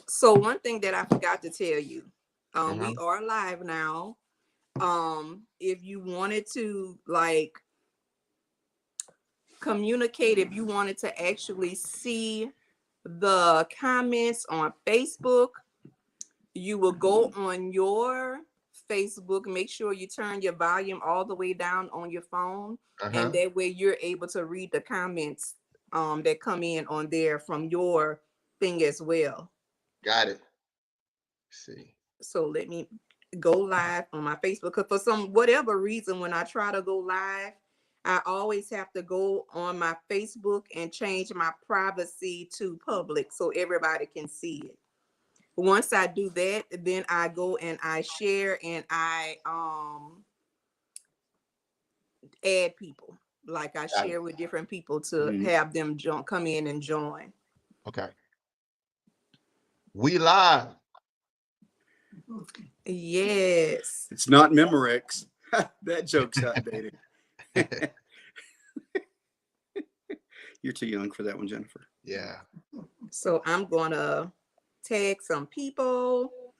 So one thing that I forgot to tell you, we Uh-huh. are live now. If you wanted to like communicate, if you wanted to actually see the comments on Facebook, you will go on your Facebook, make sure you turn your volume all the way down on your phone, and Uh-huh. that way you're able to read the comments that come in on there from your thing as well. Got it. See. So let me go live on my Facebook, because for some whatever reason when I try to go live, I always have to go on my Facebook and change my privacy to public so everybody can see it. Once I do that, then I go and I share and I add people. Like I Got it. share with different people to Mhm. have them come in and join. Okay. We live. Yes. It's not Memorex. That joke's outdated. You're too young for that one, Jennifer. Yeah. So I'm gonna tag some people,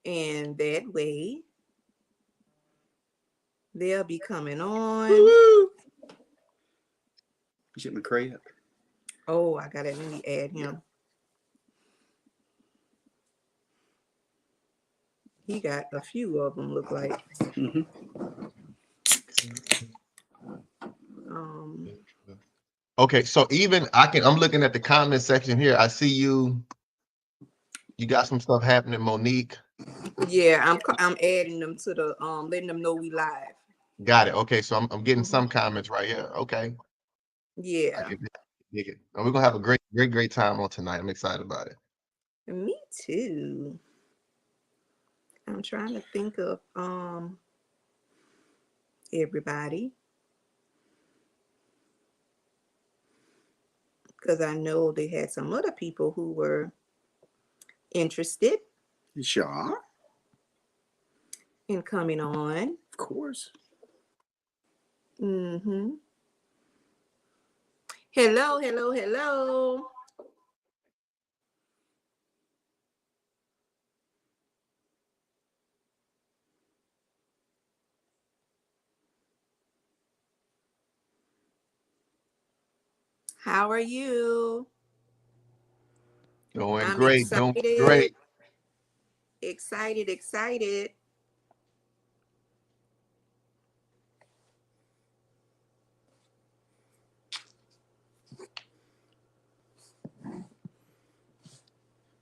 and that way they'll be coming on. Woo! Jim McCray up. Oh, I gotta let me add him. He got a few of them, look like. Mm-hmm. Um, Okay, so even I'm looking at the comment section here. I see you got some stuff happening, Monique. yeah, I'm adding them to the letting them know we live. Got it. Okay, so I'm getting some comments right here. Okay. I Yeah, can dig it. And we're gonna have a great time on tonight. I'm excited about it. me too. I'm trying to think of everybody, because I know they had some other people who were interested Sure. in coming on. Of course. Mm-hmm. Hello, hello, hello. How are you? Doing I'm great, doing excited, great. excited, excited.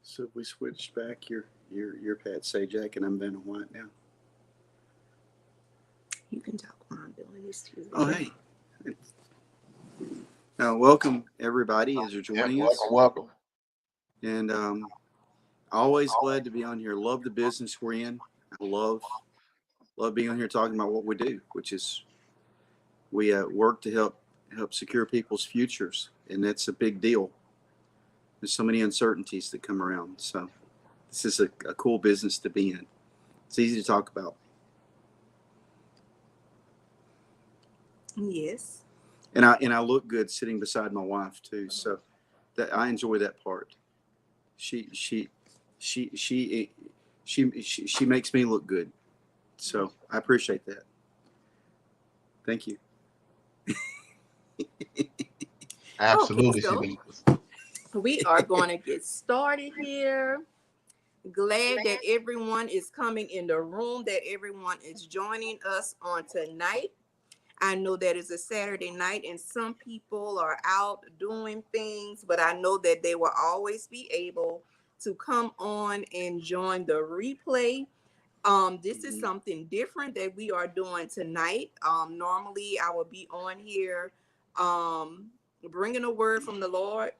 So if we switch back, you're Pat Sajak and I'm Vanna White now. You can talk while I'm doing this too. Oh hey. Welcome everybody as you're Yeah, joining us. welcome. And always glad to be on here. Love the business we're in. I love being on here talking about what we do, which is we work to help secure people's futures, and that's a big deal. There's so many uncertainties that come around. So this is a cool business to be in. It's easy to talk about. Yes. And I look good sitting beside my wife too. So that I enjoy that part. She she she she she makes me look good. So I appreciate that. Thank you. Okay, Absolutely, she so does. we are going to get started here. Glad that everyone is coming in the room, that everyone is joining us on tonight. I know that it's a Saturday night and some people are out doing things, but I know that they will always be able to come on and join the replay. This is something different that we are doing tonight. Normally I will be on here bringing a word from the Lord,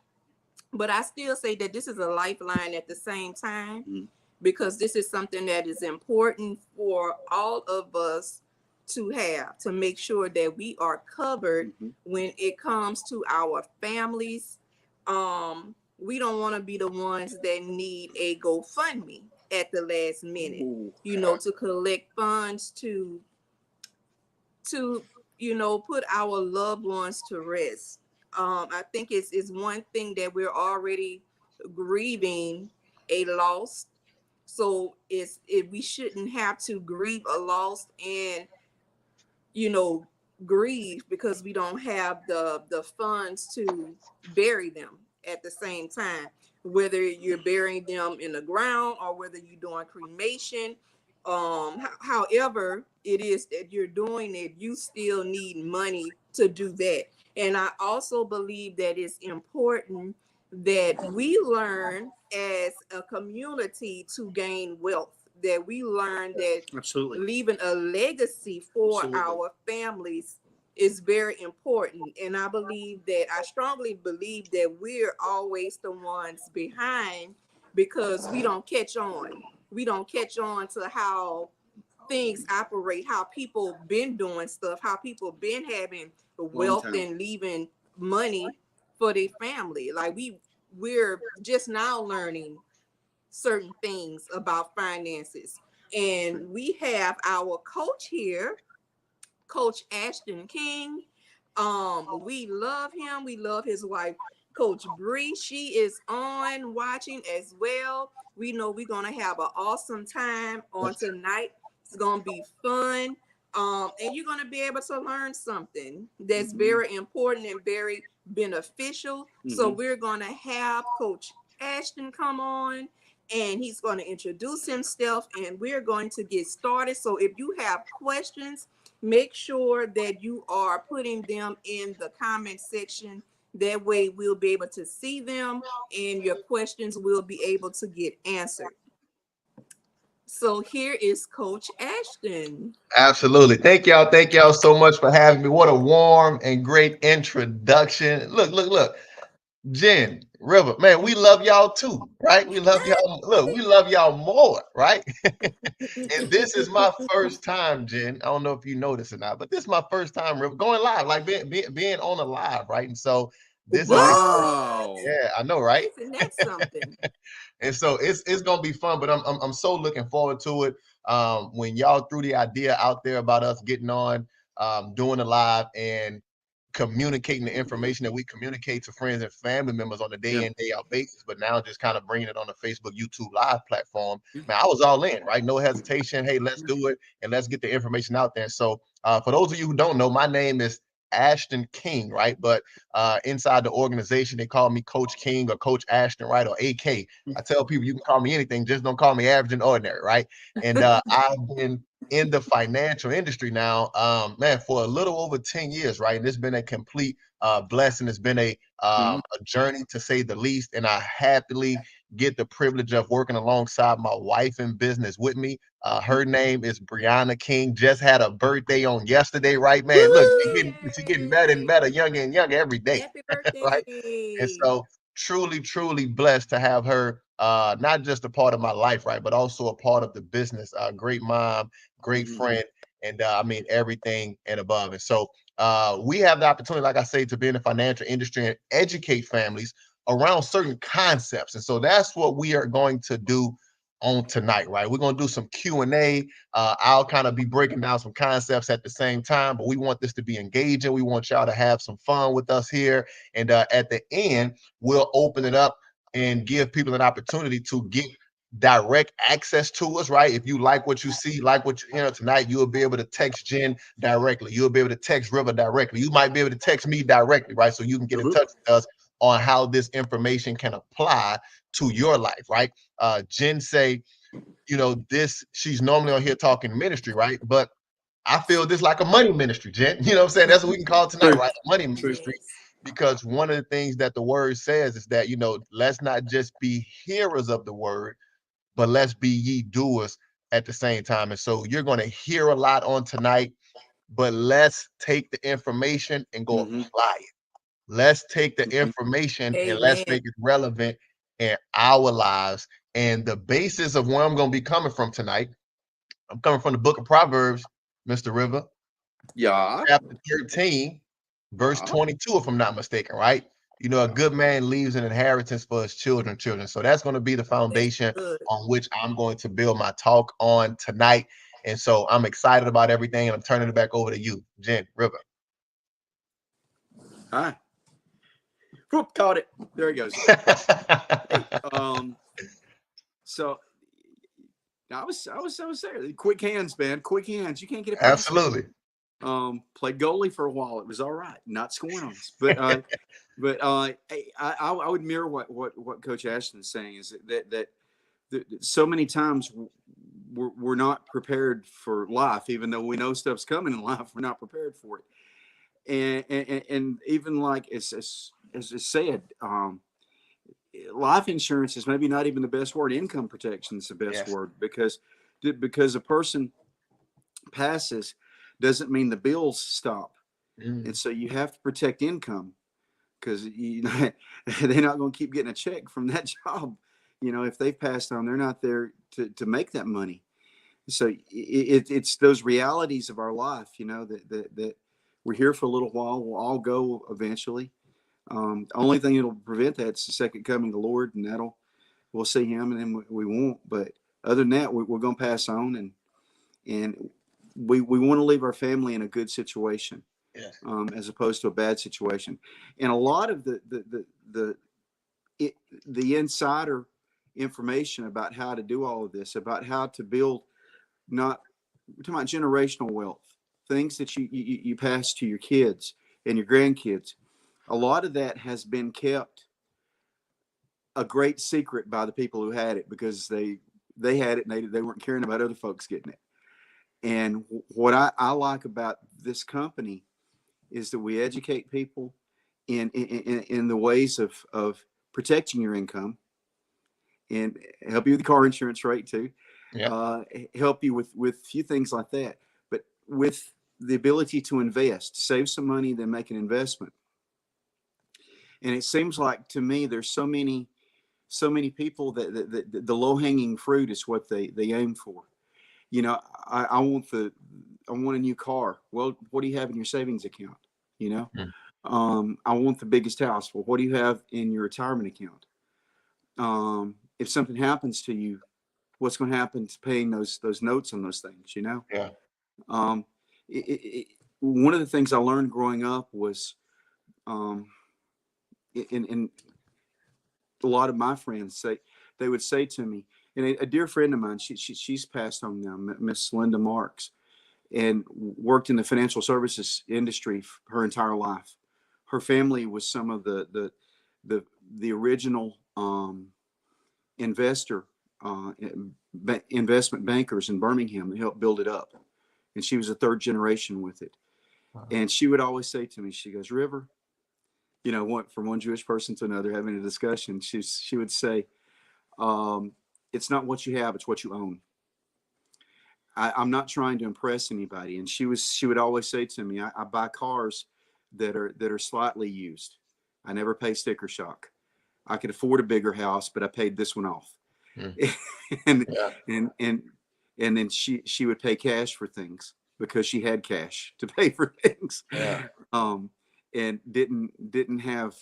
but I still say that this is a lifeline at the same time, Mm-hmm. because this is something that is important for all of us to have, to make sure that we are covered Mm-hmm. when it comes to our families. We don't want to be the ones that need a GoFundMe at the last minute, Ooh. to collect funds to put our loved ones to rest. I think it's one thing that we're already grieving a loss. So we shouldn't have to grieve a loss and, you know, grieve because we don't have the funds to bury them at the same time, whether you're burying them in the ground or whether you're doing cremation. However it is that you're doing it, you still need money to do that. And I also believe that it's important that we learn as a community to gain wealth, that we learn that Absolutely. leaving a legacy for Absolutely. our families is very important. And I strongly believe that we're always the ones behind because we don't catch on. We don't catch on to how things operate, how people been doing stuff, how people been having wealth time. and leaving money for their family. Like we're just now learning certain things about finances. And we have our coach here, Coach Ashton King. We love him. We love his wife, Coach Bree. She is on watching as well. We know we're gonna have an awesome time on tonight. It's gonna be fun. And you're gonna be able to learn something that's very important and very beneficial. So we're gonna have Coach Ashton come on and he's going to introduce himself and we're going to get started. So if you have questions, make sure that you are putting them in the comment section. That way we'll be able to see them and your questions will be able to get answered. So here is Coach Ashton. Absolutely. Thank y'all. Thank y'all so much for having me. What a warm and great introduction. Look. Jen, River, man, we love y'all too, right? We love y'all. Look, we love y'all more, right? And this is my first time, Jen. I don't know if you know this or not, but this is my first time, River, going live, like being on a live, right? And so this Wow. is, yeah, I know, right? Isn't that something? And so it's gonna be fun, but I'm so looking forward to it. When y'all threw the idea out there about us getting on, doing a live and communicating the information that we communicate to friends and family members on a day in, day out basis, but now just kind of bringing it on the Facebook, YouTube live platform. Man, I was all in, right? No hesitation. Hey, let's do it and let's get the information out there. So for those of you who don't know, my name is Ashton King, right? But inside the organization, they call me Coach King or Coach Ashton, right? Or AK. I tell people you can call me anything, just don't call me average and ordinary, right? And I've been in the financial industry now, man, for a little over 10 years, right? And it's been a complete blessing. It's been a journey to say the least. And I happily get the privilege of working alongside my wife in business with me. Her name is Brianna King. Just had a birthday on yesterday, right, man? Look, she's getting better and better, younger and younger every day. Happy birthday. Right? And so truly blessed to have her not just a part of my life, right, but also a part of the business. Great mom, great friend, and I mean everything and above. And so we have the opportunity, like I say, to be in the financial industry and educate families around certain concepts. And so that's what we are going to do on tonight, right? We're going to do some Q&A. I'll kind of be breaking down some concepts at the same time, but we want this to be engaging. We want y'all to have some fun with us here. And at the end, we'll open it up and give people an opportunity to get direct access to us, right? If you like what you see, like what you know tonight, you'll be able to text Jen directly. You'll be able to text River directly. You might be able to text me directly, right? So you can get in touch with us on how this information can apply to your life, right? Jen say, you know, she's normally on here talking ministry, right? But I feel this like a money ministry, Jen. You know what I'm saying? That's what we can call it tonight, right? A money ministry. Because one of the things that the word says is that, you know, let's not just be hearers of the word, but let's be ye doers at the same time. And so you're going to hear a lot on tonight, but let's take the information and go apply it. Let's take the information and let's make it relevant in our lives. And the basis of where I'm going to be coming from tonight, I'm coming from the book of Proverbs, Mr. River. Yeah. Chapter 13, verse 22, if I'm not mistaken, right? You know, a good man leaves an inheritance for his children. So that's going to be the foundation on which I'm going to build my talk on tonight. And so I'm excited about everything. And I'm turning it back over to you, Jen, River. Hi. Whoop, caught it. There he goes. Hey, So I was there. Quick hands, man. Quick hands. You can't get it. Absolutely. Played goalie for a while. It was all right. Not scoring on us, but I would mirror what Coach Ashton is saying, is that so many times we're not prepared for life, even though we know stuff's coming in life. We're not prepared for it, and even like as I said, life insurance is maybe not even the best word. Income protection is the best word, because a person passes doesn't mean the bills stop. And so you have to protect income, because they're not going to keep getting a check from that job. If they've passed on, they're not there to make that money. So it's those realities of our life, that we're here for a little while. We'll all go eventually. The only thing that'll prevent that is the second coming of the Lord, and we'll see him, and then we won't. But other than that, we're going to pass on, and we want to leave our family in a good situation, as opposed to a bad situation. And a lot of the insider information about how to do all of this, about how to build, we're talking about generational wealth, things that you pass to your kids and your grandkids. A lot of that has been kept a great secret by the people who had it, because they had it and they weren't caring about other folks getting it. And what I like about this company is that we educate people in the ways of protecting your income, and help you with the car insurance rate too. Help you with a few things like that, but with the ability to invest, save some money, then make an investment. And it seems like to me, there's so many people that the low hanging fruit is what they aim for. I want a new car. Well, what do you have in your savings account? I want the biggest house. Well, what do you have in your retirement account? If something happens to you, what's going to happen to paying those notes on those things? One of the things I learned growing up was, in a lot of my friends they would say to me, and a dear friend of mine, she's passed on now, Miss Linda Marks, and worked in the financial services industry her entire life. Her family was some of the original investment bankers in Birmingham that helped build it up, and she was a third generation with it. Wow. And she would always say to me, she goes, River, from one Jewish person to another, having a discussion, she would say, it's not what you have, it's what you own. I'm not trying to impress anybody. And she would always say to me, I buy cars that are slightly used. I never pay sticker shock. I could afford a bigger house, but I paid this one off. And then she would pay cash for things because she had cash to pay for things. And didn't have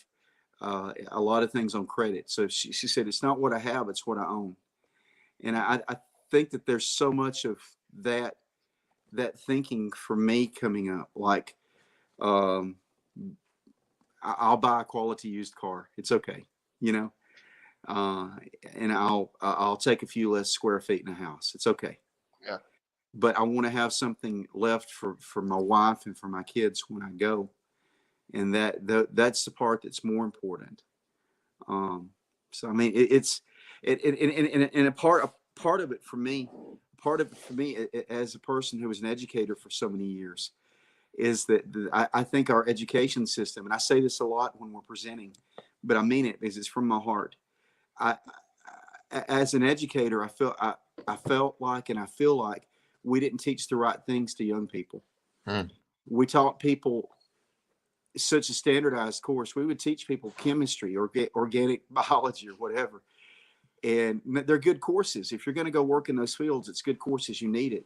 a lot of things on credit. So she said, it's not what I have, it's what I own. And I think that there's so much of that thinking for me coming up. Like, I'll buy a quality used car. It's okay, and I'll take a few less square feet in a house. It's okay. Yeah. But I want to have something left for my wife and for my kids when I go. And that's the part that's more important. So I mean, it's a part of it for me. Part of it for me, as a person who was an educator for so many years, is that I think our education system, and I say this a lot when we're presenting, but I mean it because it's from my heart. As an educator, I felt like, and I feel like we didn't teach the right things to young people. We taught people such a standardized course. We would teach people chemistry or organic biology or whatever. And they're good courses. If you're going to go work in those fields, it's good courses. You need it.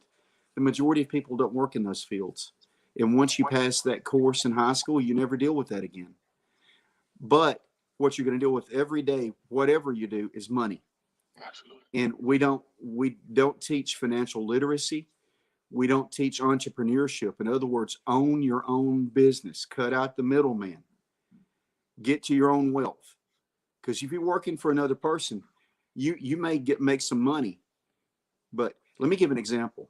The majority of people don't work in those fields. And once you pass that course in high school, you never deal with that again. But what you're going to deal with every day, whatever you do, is money. Absolutely. And we don't teach financial literacy. We don't teach entrepreneurship. In other words, own your own business. Cut out the middleman. Get to your own wealth. Because if you're working for another person, you may make some money. But let me give an example.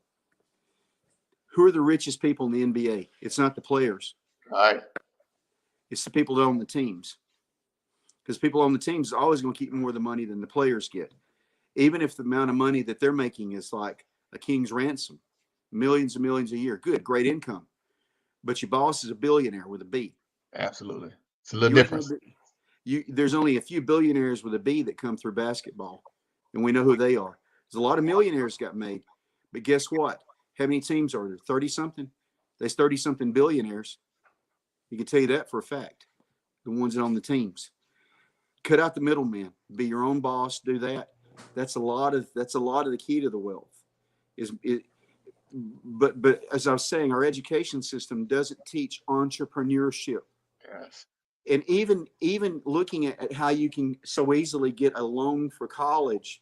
Who are the richest people in the NBA? It's not the players. All right. It's the people that own the teams. Because people on the teams are always going to keep more of the money than the players get. Even if the amount of money that they're making is like a king's ransom, millions and millions a year. Good, great income. But your boss is a billionaire with a B. Absolutely. It's a little You ain't different. there's only a few billionaires with a B that come through basketball, and we know who they are. There's a lot of millionaires got made, but guess what? How many teams are there? 30-something? There's 30-something billionaires. You can tell you that for a fact. The ones that own the teams. Cut out the middleman. Be your own boss. Do that. That's a lot of the key to the wealth. But as I was saying, our education system doesn't teach entrepreneurship. Yes. And even looking at how you can so easily get a loan for college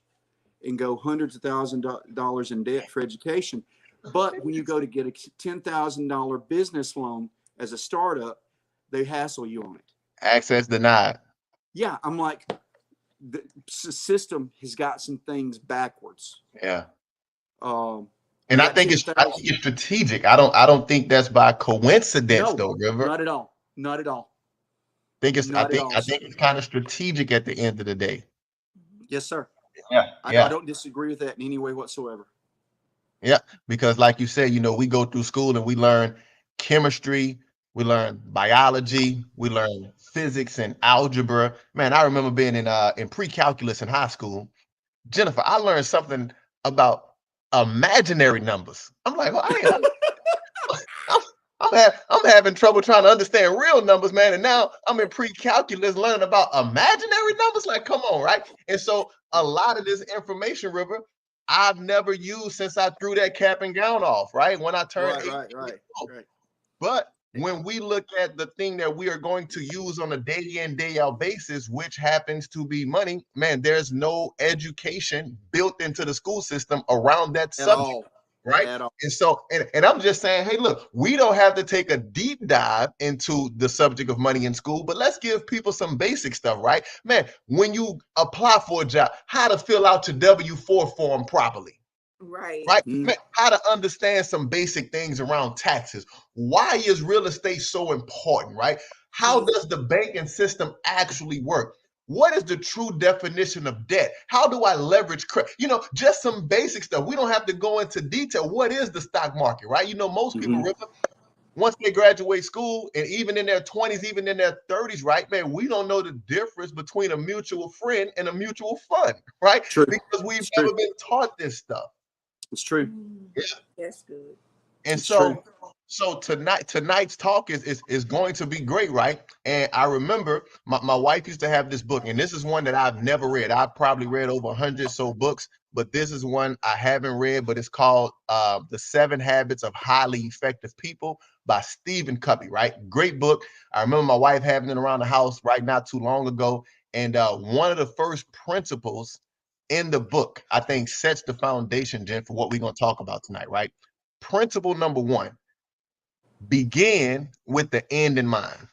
and go hundreds of thousands of dollars in debt for education. But when you go to get a $10,000 business loan as a startup, they hassle you on it. Access denied. Yeah, I'm like, the system has got some things backwards. Yeah. And I think it's strategic. I don't think that's by coincidence, though, River. Not at all. Not at all. I think it's kind of strategic at the end of the day. Yes, sir. Yeah. I don't disagree with that in any way whatsoever. Yeah, because like you said, we go through school and we learn chemistry, we learn biology, we learn physics and algebra. Man, I remember being in pre-calculus in high school. Jennifer, I learned something about imaginary numbers. I'm like, I'm having trouble trying to understand real numbers, man. And now I'm in pre-calculus learning about imaginary numbers. Like, come on, right? And so a lot of this information, River, I've never used since I threw that cap and gown off, right? When I turned 18. Right. But when we look at the thing that we are going to use on a day in, day out basis, which happens to be money, man, there's no education built into the school system around that subject. Right. And so, and I'm just saying, hey, look, we don't have to take a deep dive into the subject of money in school, but let's give people some basic stuff, right? Man, when you apply for a job, how to fill out your W-4 form properly. Right. Mm-hmm. Man, how to understand some basic things around taxes. Why is real estate so important, right? How does the banking system actually work? What is the true definition of debt? How do I leverage credit? Just some basic stuff. We don't have to go into detail. What is the stock market, right? Most people, once they graduate school and even in their 20s, even in their 30s, right, man, we don't know the difference between a mutual friend and a mutual fund, right? True. Because we've never been taught this stuff. It's true. Yeah. That's good. And so tonight's talk is going to be great, right? And I remember my wife used to have this book, and this is one that I've never read. I've probably read over 100 so books, but this is one I haven't read, but it's called The 7 Habits of Highly Effective People by Stephen Covey, right? Great book. I remember my wife having it around the house right not too long ago. And one of the first principles in the book, I think, sets the foundation, Jen, for what we're going to talk about tonight, right? Principle number 1. Begin with the end in mind,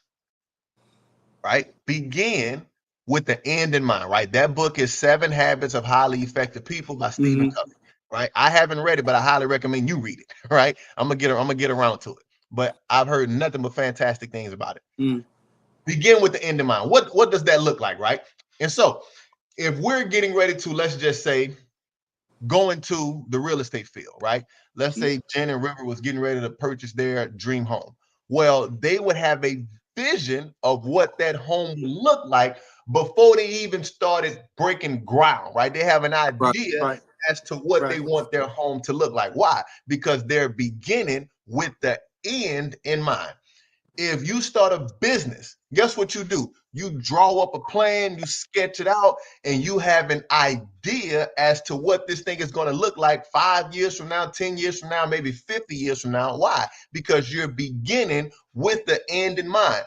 right? Begin with the end in mind, right? That book is 7 Habits of Highly Effective People by Stephen Covey, right? I haven't read it, but I highly recommend you read it, right? I'm gonna get around to it, but I've heard nothing but fantastic things about it. Begin with the end in mind. What does that look like, right? And so, if we're getting ready to, let's just say, go into the real estate field, right? Let's say Jen and River was getting ready to purchase their dream home. Well, they would have a vision of what that home would look like before they even started breaking ground, right? They have an idea as to what they want their home to look like. Why? Because they're beginning with the end in mind. If you start a business, guess what you do? You draw up a plan, you sketch it out, and you have an idea as to what this thing is going to look like 5 years from now, 10 years from now, maybe 50 years from now. Why? Because you're beginning with the end in mind.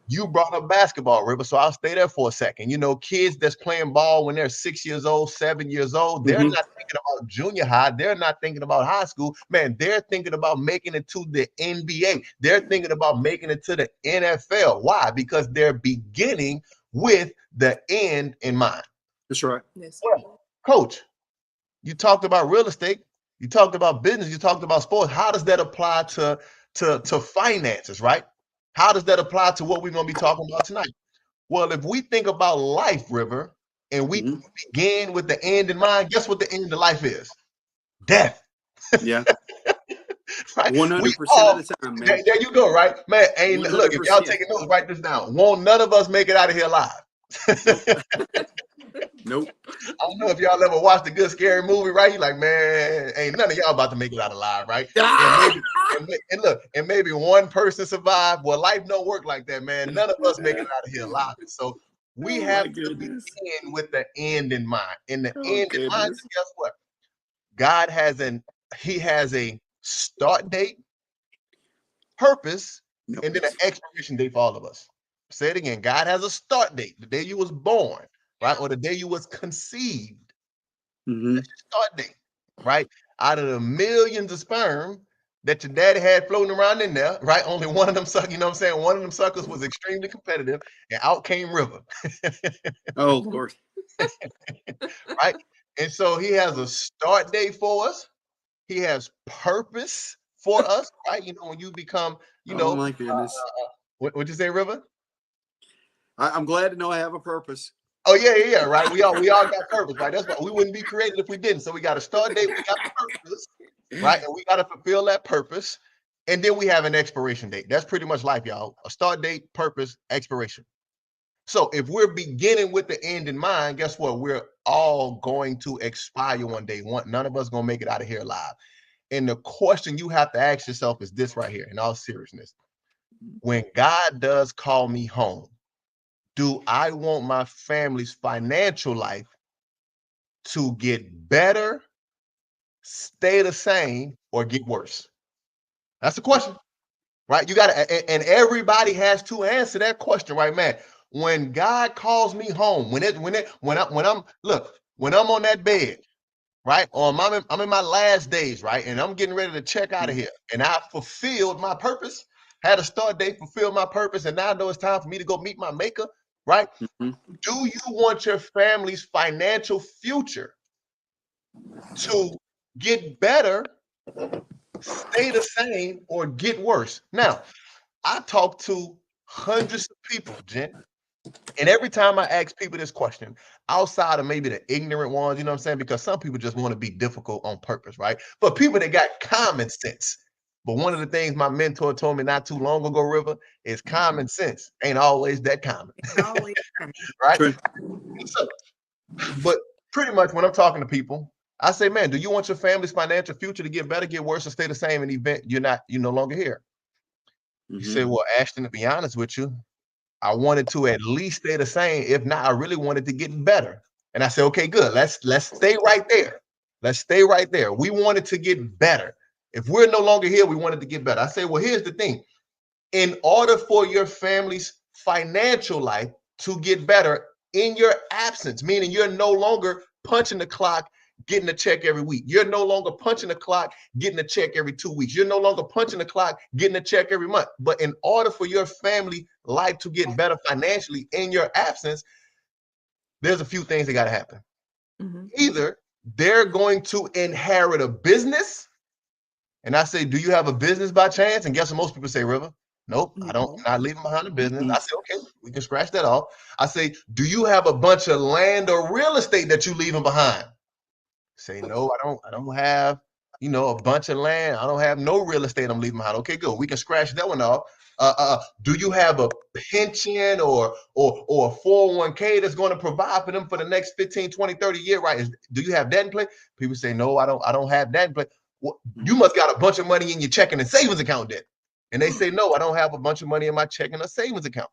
You brought up basketball, River, so I'll stay there for a second. Kids that's playing ball when they're 6 years old, 7 years old, they're not thinking about junior high. They're not thinking about high school. Man, they're thinking about making it to the NBA. They're thinking about making it to the NFL. Why? Because they're beginning with the end in mind. That's right. Yes. Well, Coach, you talked about real estate, you talked about business, you talked about sports. How does that apply to finances, right? How does that apply to what we're going to be talking about tonight? Well, if we think about life, River, and we begin with the end in mind, guess what the end of life is? Death. Yeah. Right? 100% of the time, man. There you go, right? Man, look, if y'all 100%. taking notes, write this down. Won't none of us make it out of here alive. Nope. I don't know if y'all ever watched a good scary movie, right? You're like, man, ain't none of y'all about to make it out alive, right? And maybe one person survived. Well, life don't work like that, man. None of us make it out of here alive. So we have to begin with the end in mind. In the end in mind, guess what? God has a start date, purpose, and then an expiration date for all of us. Say it again. God has a start date, the day you was born, right? Or the day you was conceived. That's your start date, right? Out of the millions of sperm that your daddy had floating around in there, right? Only one of them suckers, you know what I'm saying? One of them suckers was extremely competitive, and out came River. Oh, Lord. Right? And so he has a start date for us. He has purpose for us, right? You know, when you become, Oh, my goodness. What'd you say, River? I'm glad to know I have a purpose. Oh, yeah, right. We all got purpose, right? That's why we wouldn't be created if we didn't. So we got a start date, we got purpose, right? And we got to fulfill that purpose. And then we have an expiration date. That's pretty much life, y'all. A start date, purpose, expiration. So if we're beginning with the end in mind, guess what? We're all going to expire one day. None of us going to make it out of here alive. And the question you have to ask yourself is this right here, in all seriousness. When God does call me home, do I want my family's financial life to get better, stay the same, or get worse? That's the question, right? You got to, and everybody has to answer that question, right, man? When God calls me home, when I'm on that bed, right? Or I'm in my last days, right? And I'm getting ready to check out of here, and I fulfilled my purpose, had a start date, fulfilled my purpose, and now I know it's time for me to go meet my maker, right? Do you want your family's financial future to get better, stay the same, or get worse? Now, I talk to hundreds of people, Jen, and every time I ask people this question, outside of maybe the ignorant ones, you know what I'm saying? Because some people just want to be difficult on purpose, right? But people that got common sense. But one of the things my mentor told me not too long ago, River, is common sense ain't always that common. Right? So, but pretty much when I'm talking to people, I say, man, do you want your family's financial future to get better, get worse, or stay the same in the event you're no longer here? You say, well, Ashton, to be honest with you, I wanted to at least stay the same. If not, I really wanted to get better. And I said, okay, good. Let's stay right there. Let's stay right there. We wanted to get better. If we're no longer here, we wanted to get better. I say, well, here's the thing. In order for your family's financial life to get better in your absence, meaning you're no longer punching the clock, getting a check every week. You're no longer punching the clock, getting a check every 2 weeks. You're no longer punching the clock, getting a check every month. But in order for your family life to get better financially in your absence, there's a few things that got to happen. Either they're going to inherit a business. And I say, do you have a business by chance? And guess what most people say, River? Nope, I don't. Not leaving behind a business. I say, okay, we can scratch that off. I say, do you have a bunch of land or real estate that you leaving behind? Say, no, I don't have, a bunch of land. I don't have no real estate I'm leaving behind. Okay, good. We can scratch that one off. Do you have a pension or a 401k that's going to provide for them for the next 15, 20, 30 years, right? Do you have that in place? People say, no, I don't have that in place. Well, you must got a bunch of money in your checking and savings account then. And they say, no, I don't have a bunch of money in my checking or savings account.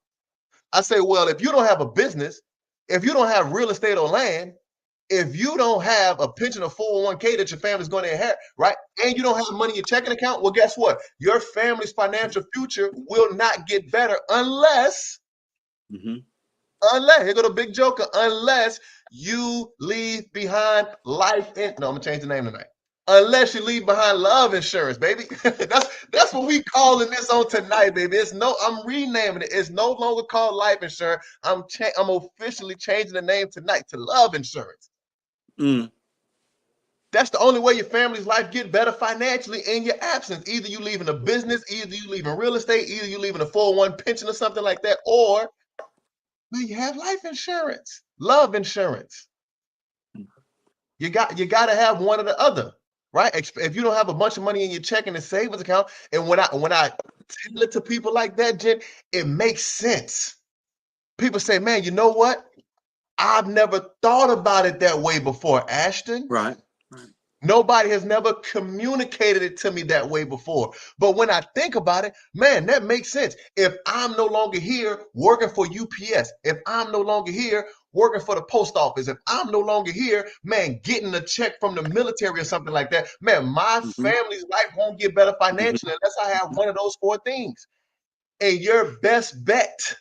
I say, well, if you don't have a business, if you don't have real estate or land, if you don't have a pension or 401k that your family's going to inherit, right? And you don't have money in your checking account, well, guess what? Your family's financial future will not get better unless, here go the big joker, unless you leave behind life in, no, I'm going to change the name tonight. unless you leave behind love insurance, baby. That's what we calling this on tonight, baby. I'm renaming it. It's no longer called life insurance. I'm officially changing the name tonight to love insurance. Mm. That's the only way your family's life get better financially in your absence. Either you leaving a business, either you leaving real estate, either you leaving a 401 pension or something like that, or you have life insurance, love insurance. You got to have one or the other, right? If you don't have a bunch of money in your checking and savings account, and when I tell it to people like that, Jen, it makes sense. People say, man, you know what? I've never thought about it that way before, Ashton. Right. Nobody has never communicated it to me that way before. But when I think about it, man, that makes sense. If I'm no longer here working for UPS, if I'm no longer here working for the post office, if I'm no longer here, man, getting a check from the military or something like that, man, my family's life won't get better financially unless I have one of those four things. And your best bet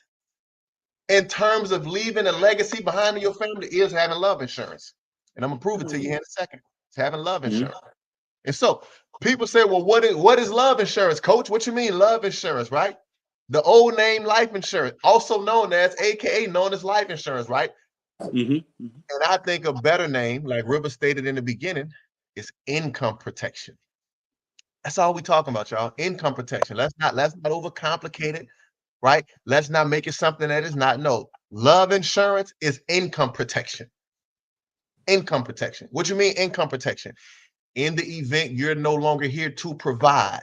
in terms of leaving a legacy behind in your family is having love insurance. And I'm going to prove it to you here in a second. It's having love insurance. And so people say, well, what is love insurance, coach? What you mean love insurance, right? The old name life insurance, also known as, AKA known as life insurance, right? And I think a better name, like River stated in the beginning, is income protection. That's all we talking about, y'all. Income protection. Let's not overcomplicate it, right? Let's not make it something that is not. No, love insurance is income protection. Income protection. What you mean income protection? In the event you're no longer here to provide,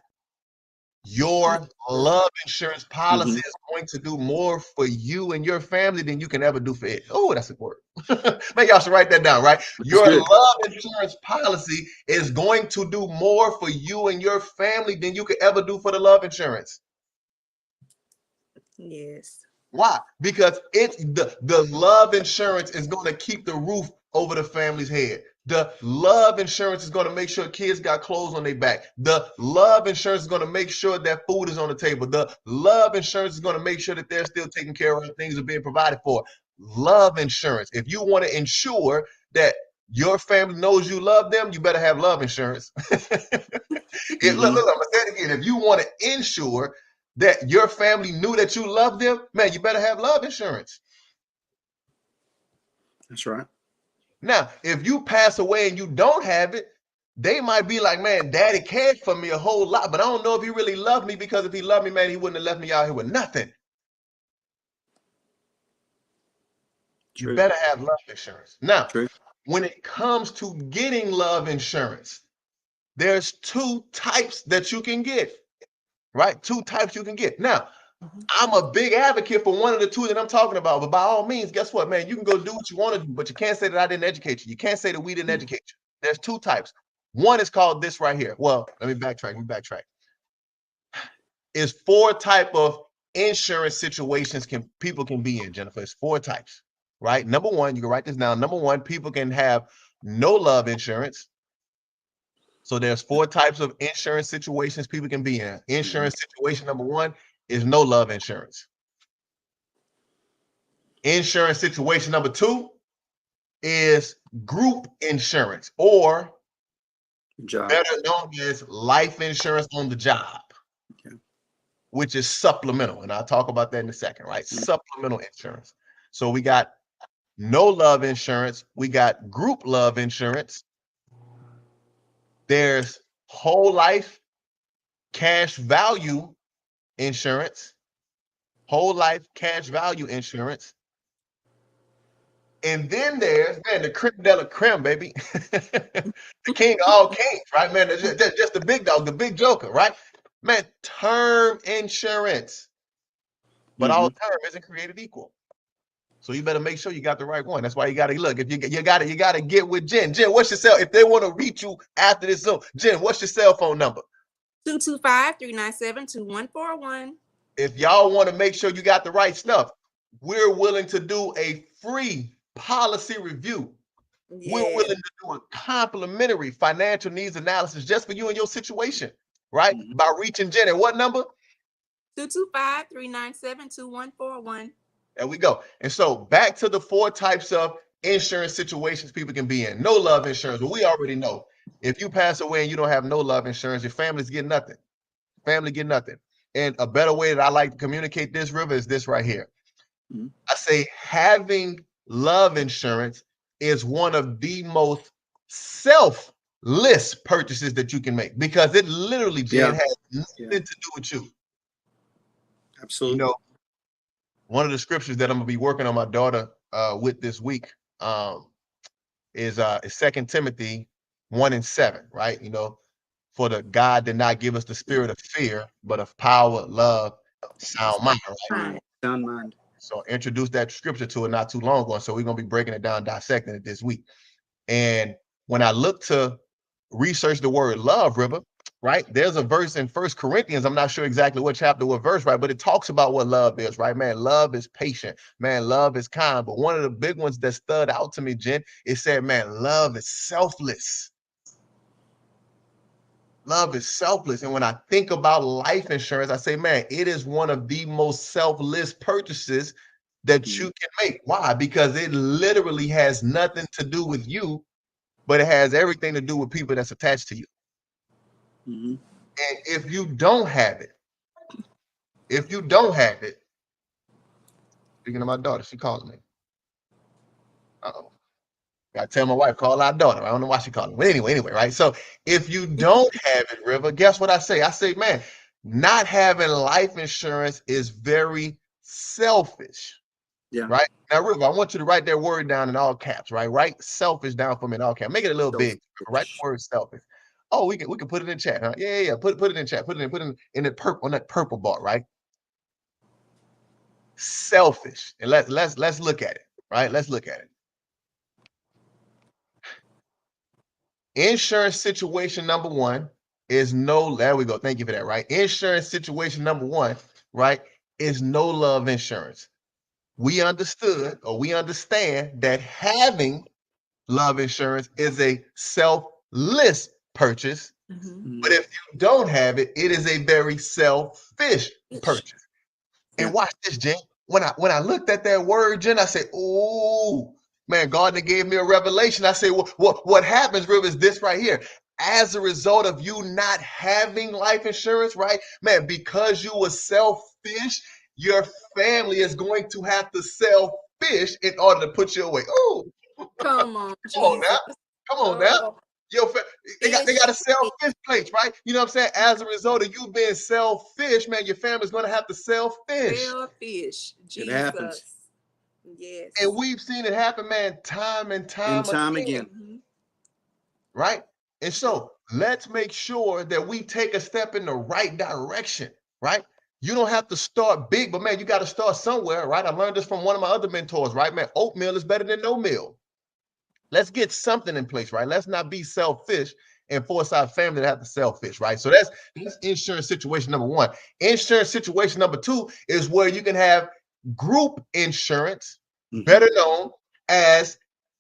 your love insurance policy is going to do more for you and your family than you can ever do for it. Oh, that's a word. Man, y'all should write that down, right? Your love insurance policy is going to do more for you and your family than you could ever do for the love insurance. Yes. Why? Because it's the love insurance is going to keep the roof over the family's head. The love insurance is going to make sure kids got clothes on their back. The love insurance is going to make sure that food is on the table. The love insurance is going to make sure that they're still taken care of and things are being provided for. Love insurance. If you want to ensure that your family knows you love them, you better have love insurance. Look, I'm going to say it again. If you want to ensure that your family knew that you love them, man, you better have love insurance. That's right. Now, if you pass away and you don't have it, they might be like, man, daddy cared for me a whole lot, but I don't know if he really loved me, because if he loved me, man, he wouldn't have left me out here with nothing. True. You better have love insurance. Now, when it comes to getting love insurance, there's two types that you can get, right? Two types you can get. Now, I'm a big advocate for one of the two that I'm talking about, but by all means, guess what, man? You can go do what you want to do, but you can't say that I didn't educate you. You can't say that we didn't educate you. There's two types. One is called this right here. Well, let me backtrack. It's four type of insurance situations people can be in, Jennifer. It's four types, right? Number one, you can write this down. Number one, people can have no love insurance. So there's four types of insurance situations people can be in. Insurance situation number one is no love insurance. Insurance situation number two is group insurance, or better known as life insurance on the job, which is supplemental. And I'll talk about that in a second, right? Supplemental insurance. So we got no love insurance. We got group love insurance. There's whole life cash value insurance, whole life cash value insurance. And then there's, man, the creme de la creme, baby. The king of all kings, right, man? Just the big dog, the big joker, right? Man, term insurance. But all term isn't created equal. So you better make sure you got the right one. That's why you got to look. If you got to get with Jen. Jen, what's your cell? If they want to reach you after this Zoom, Jen, what's your cell phone number? 225-397-2141. If y'all want to make sure you got the right stuff, we're willing to do a free policy review. Yeah. We're willing to do a complimentary financial needs analysis just for you and your situation, right? By reaching Jen at what number? 225-397-2141. There we go. And so back to the four types of insurance situations people can be in. No love insurance, but we already know. If you pass away and you don't have no love insurance, your family's getting nothing. Family get nothing. And a better way that I like to communicate this, River, is this right here. Mhm. I say having love insurance is one of the most selfless purchases that you can make, because it literally, Jen, Yeah. has nothing Yeah. to do with you. Absolutely. You know, one of the scriptures that I'm gonna be working on my daughter with this week is 2 Timothy 1:7, right? You know, for the God did not give us the spirit of fear, but of power, love, sound mind, right? Sound mind. So I introduced that scripture to it not too long ago. So we're gonna be breaking it down, dissecting it this week. And when I look to research the word love, River, right? There's a verse in First Corinthians. I'm not sure exactly what chapter, what verse, right? But it talks about what love is, right? Man, love is patient. Man, love is kind. But one of the big ones that stood out to me, Jen, it said, man, love is selfless. Love is selfless. And when I think about life insurance, I say, man, it is one of the most selfless purchases that you can make. Why? Because it literally has nothing to do with you, but it has everything to do with people that's attached to you. Mm-hmm. And if you don't have it, speaking of my daughter, she calls me. Uh-oh. Gotta tell my wife, call our daughter. I don't know why she called me. But anyway, right? So if you don't have it, River, guess what I say? I say, man, not having life insurance is very selfish. Yeah. Right? Now, River, I want you to write that word down in all caps, right? Write selfish down for me in all caps. Make it a little big. Write the word selfish. Oh, we can put it in chat, huh? Yeah. Put it in chat. Put it in the purple, on that purple bar, right? Selfish. And let's look at it, right? Let's look at it. Insurance situation number one is no, there we go. Thank you for that, right? Insurance situation number one, right, is no love insurance. We understood, or we understand, that having love insurance is a selfless purchase. Mhm. But if you don't have it, it is a very selfish purchase. And watch this, Jen. When I looked at that word, Jen, I said, "Oh man, God gave me a revelation." I say, what happens, River, is this right here. As a result of you not having life insurance, right, man, because you were selfish, your family is going to have to sell fish in order to put you away. Oh, Come on, come on now. Jesus. Come on now. Oh, They got to sell fish. fish plates, right? You know what I'm saying? As a result of you being selfish, man, your family's going to have to sell fish. Selfish. It happens. Jesus. Yes. And we've seen it happen, man, time and time again. Mhm. right? And so let's make sure that we take a step in the right direction, right? You don't have to start big, but man, you got to start somewhere, right? I learned this from one of my other mentors, right? Man, oatmeal is better than no meal. Let's get something in place, right? Let's not be selfish and force our family to have to sell fish, right? So that's insurance situation number one. Insurance situation number two is where you can have group insurance, better known as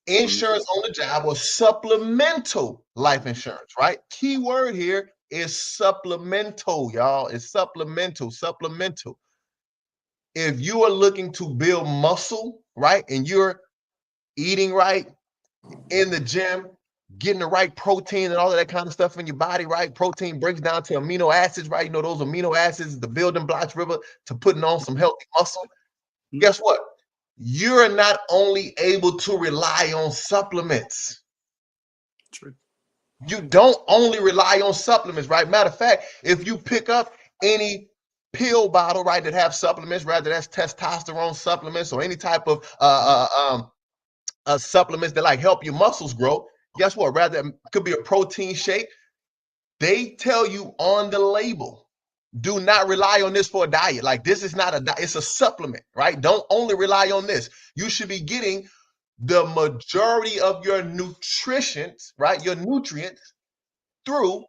insurance on the job or supplemental life insurance, right? Key word here is supplemental, y'all. It's supplemental. If you are looking to build muscle, right, and you're eating right, in the gym, getting the right protein and all of that kind of stuff in your body, right? Protein breaks down to amino acids, right? You know, those amino acids, the building blocks, River, to putting on some healthy muscle. Guess what? You're not only able to rely on supplements. True. You don't only rely on supplements, right? Matter of fact, if you pick up any pill bottle, right, that have supplements, rather that's testosterone supplements or any type of supplements that like help your muscles grow, guess what? Rather, it could be a protein shake. They tell you on the label, do not rely on this for a diet. Like, this is not a diet, it's a supplement, right? Don't only rely on this. You should be getting the majority of your nutrition, right? Your nutrients through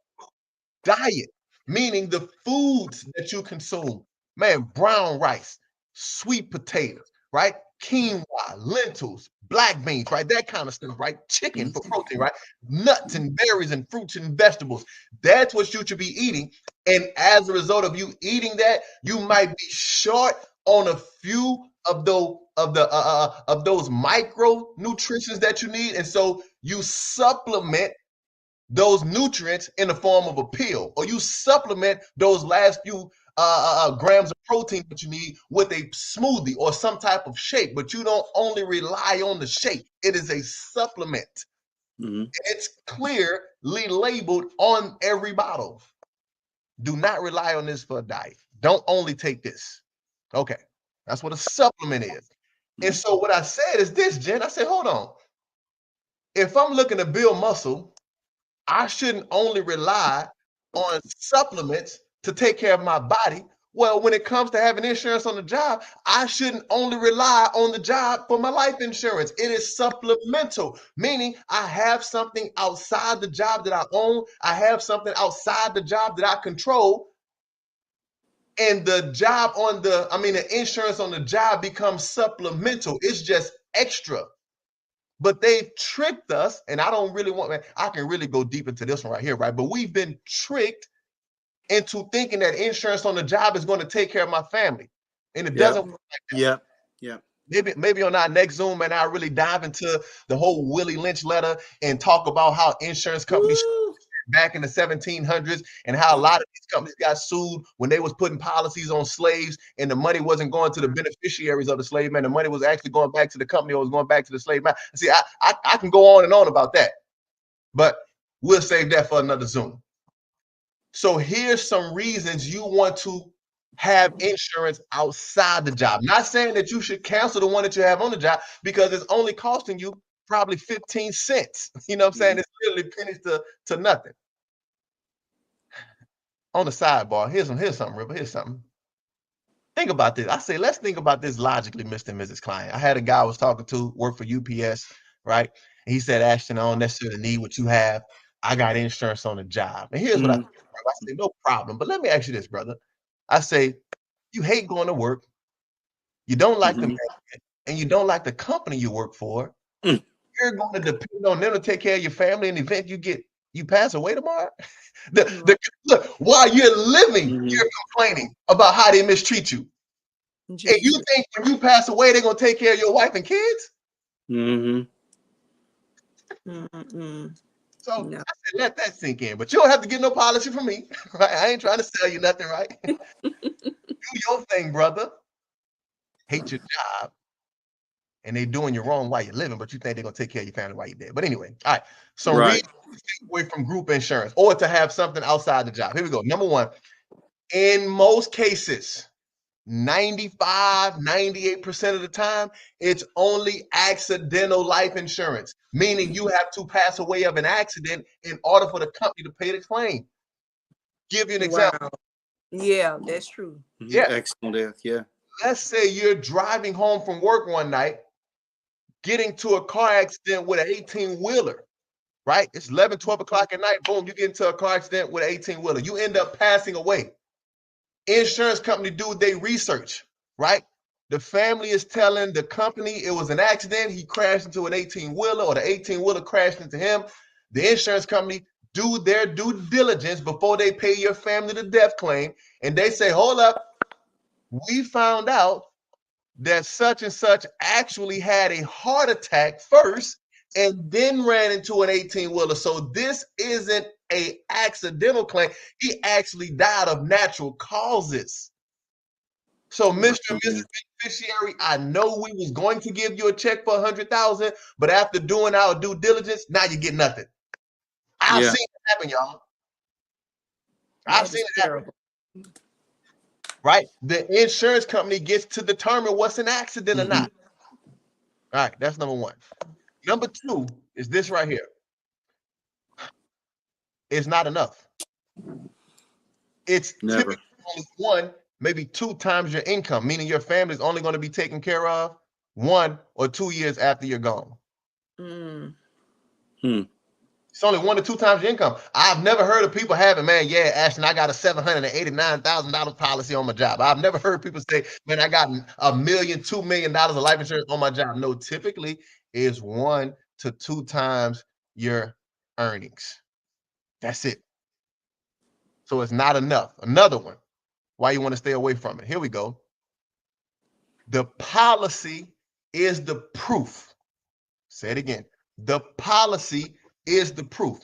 diet, meaning the foods that you consume. Man, brown rice, sweet potatoes, right? Quinoa, lentils, black beans, right? That kind of stuff, right? Chicken for protein, right? Nuts and berries and fruits and vegetables. That's what you should be eating. And as a result of you eating that, you might be short on a few of those of those micronutrients that you need. And so you supplement those nutrients in the form of a pill, or you supplement those last few grams of protein that you need with a smoothie or some type of shake, but you don't only rely on the shake. It is a supplement. It's clearly labeled on every bottle. Do not rely on this for a diet. Don't only take this. Okay. That's what a supplement is. And so what I said is this, Jen. I said, hold on. If I'm looking to build muscle, I shouldn't only rely on supplements to take care of my body. Well, when it comes to having insurance on the job, I shouldn't only rely on the job for my life insurance. It is supplemental, meaning I have something outside the job that I own. I have something outside the job that I control. And the job on the insurance on the job becomes supplemental. It's just extra. But they've tricked us, and I don't really want, man, I can really go deep into this one right here, right? But we've been tricked into thinking that insurance on the job is going to take care of my family. And it doesn't work like that. Yeah. Maybe on our next Zoom, man, I'll really dive into the whole Willie Lynch letter and talk about how insurance companies back in the 1700s and how a lot of these companies got sued when they was putting policies on slaves and the money wasn't going to the beneficiaries of the slave man. The money was actually going back to the company or was going back to the slave man. See, I can go on and on about that, but we'll save that for another Zoom. So here's some reasons you want to have insurance outside the job. Not saying that you should cancel the one that you have on the job because it's only costing you probably 15 cents. You know what I'm saying? It's literally pennies to nothing. On the sidebar, here's something, Ripper. Here's something. Think about this. I say, let's think about this logically, Mr. and Mrs. Client. I had a guy I was talking to, work for UPS, right? And he said, Ashton, I don't necessarily need what you have. I got insurance on the job. And here's what I say, no problem. But let me ask you this, brother. I say, you hate going to work. You don't like the management, and you don't like the company you work for. You're going to depend on them to take care of your family in the event you pass away tomorrow. Look, while you're living, you're complaining about how they mistreat you. And you think when you pass away, they're going to take care of your wife and kids? So I said, let that sink in. But you don't have to get no policy from me. Right? I ain't trying to sell you nothing, right? Do your thing, brother. Hate your job. And they're doing you wrong while you're living, but you think they're going to take care of your family while you're dead. But anyway, all right. So reasons to stay away from group insurance or to have something outside the job. Here we go. Number one, in most cases, 95, 98% of the time, it's only accidental life insurance, meaning you have to pass away of an accident in order for the company to pay the claim. Give you an example. Yeah, that's true. Yeah. Accidental death. Yeah. Let's say you're driving home from work one night, getting to a car accident with an 18-wheeler, right? It's 11, 12 o'clock at night. Boom, you get into a car accident with an 18-wheeler. You end up passing away. Insurance company do their research, right? The family is telling the company it was an accident. He crashed into an 18-wheeler or the 18-wheeler crashed into him. The insurance company do their due diligence before they pay your family the death claim. And they say, hold up, we found out that such and such actually had a heart attack first and then ran into an 18-wheeler. So this isn't an accidental claim. He actually died of natural causes. So Mr. and Mrs. Beneficiary, I know we was going to give you a check for $100,000, but after doing our due diligence, now you get nothing. I've seen it happen, y'all. I've seen it happen. Right? The insurance company gets to determine what's an accident or not. All right, that's number one. Number two is this right here. It's not enough. It's typically only 1, maybe 2 times your income, meaning your family is only going to be taken care of 1 or 2 years after you're gone. It's only 1 to 2 times your income. I've never heard of people having, man, yeah, Ashton, I got a $789,000 policy on my job. I've never heard people say, man, I got $1 million, $2 million of life insurance on my job. No, typically it's 1 to 2 times your earnings. That's it. So it's not enough. Another one, why you want to stay away from it. Here we go. The policy is the proof. Say it again. The policy is the proof.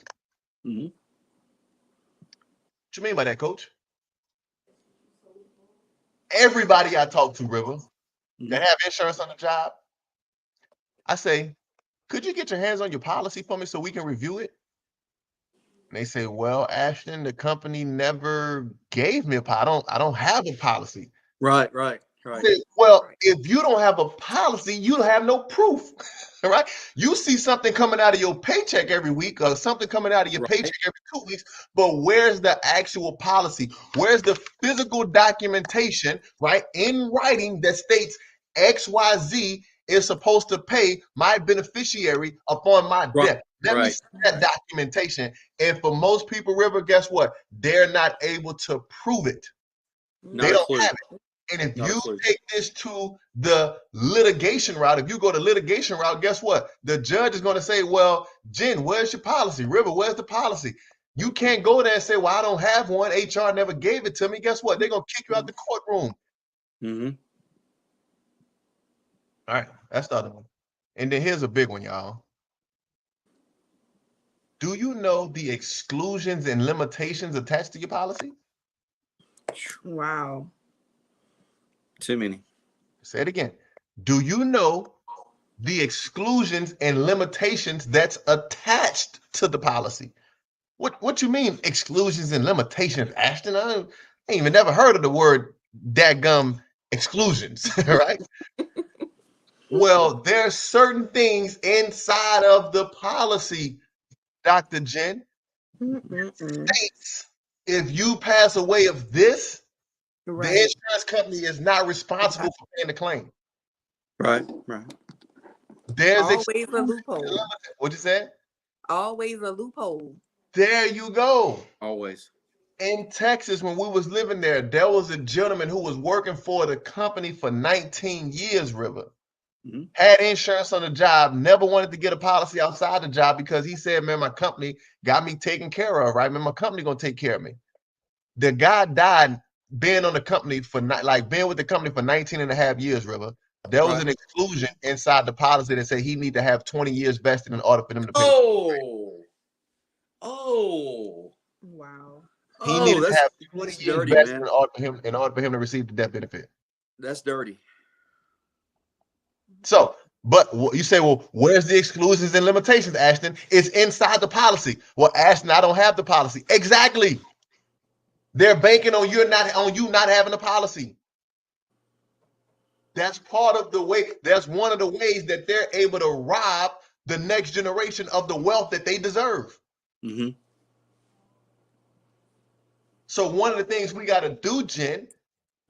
Mhm. What you mean by that, Coach? Everybody I talk to, River, that have insurance on the job, I say, could you get your hands on your policy for me so we can review it? And they say, well, Ashton, the company never gave me a policy. I don't have a policy. Right. I said, well, if you don't have a policy, you have no proof. Right? You see something coming out of your paycheck every week or something coming out of your paycheck every 2 weeks, but where's the actual policy? Where's the physical documentation, right, in writing that states XYZ is supposed to pay my beneficiary upon my death? Let me see that documentation. And for most people, River, guess what? They're not able to prove it. They don't have it. And if you take this to the litigation route, if you go to litigation route, guess what? The judge is going to say, well, Jen, where's your policy? River, where's the policy? You can't go there and say, well, I don't have one. HR never gave it to me. Guess what? They're going to kick you out the courtroom. Mm-hmm. All right. That's the other one. And then here's a big one, y'all. Do you know the exclusions and limitations attached to your policy? Wow. Too many. Say it again. Do you know the exclusions and limitations that's attached to the policy? What you mean exclusions and limitations, Ashton? I ain't even never heard of the word dadgum exclusions, right? Well, there's certain things inside of the policy, Dr. Jen. States, if you pass away of this, the insurance company is not responsible for paying the claim. Right. There's always a loophole. What you said? Always a loophole. There you go. Always. In Texas, when we was living there, there was a gentleman who was working for the company for 19 years, River. Mm-hmm. Had insurance on the job, never wanted to get a policy outside the job because he said, man, my company got me taken care of, right? Man, my company gonna take care of me. The guy died being on the company for being with the company for 19 and a half years, River. There was an exclusion inside the policy that said he need to have 20 years vested in order for them to pay. Wow. He needed to have 20 years vested in order for him to receive the death benefit. That's dirty. So, but you say, well, where's the exclusions and limitations, Ashton? It's inside the policy. Well, Ashton, I don't have the policy. Exactly. They're banking on you not having a policy. That's part of the way. That's one of the ways that they're able to rob the next generation of the wealth that they deserve. Mm-hmm. So one of the things we got to do, Jen,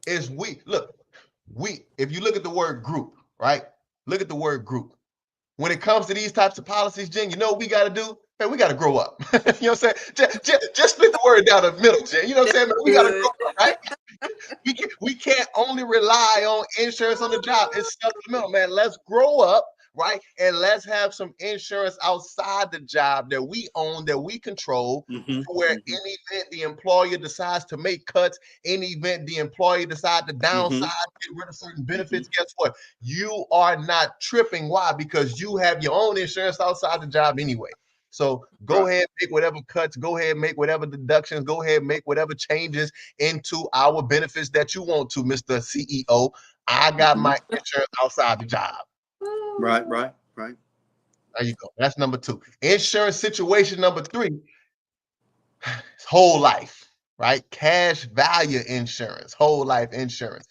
is if you look at the word group, right? Look at the word group. When it comes to these types of policies, Jen, you know what we got to do? Man, we got to grow up. You know what I'm saying? Just split the word down the middle, Jen. You know what I'm saying? Man, we got to grow up, right? We can't only rely on insurance on the job. It's supplemental, man. Let's grow up, right? And let's have some insurance outside the job that we own, that we control, where in event the employer decides to make cuts, in event the employer decides to downsize, get rid of certain benefits, guess what? You are not tripping. Why? Because you have your own insurance outside the job anyway. So go ahead, make whatever cuts, go ahead, make whatever deductions, go ahead, make whatever changes into our benefits that you want to, Mr. CEO. I got my insurance outside the job. Right. There you go. That's number 2. Insurance situation number 3, whole life, right? Cash value insurance, whole life insurance.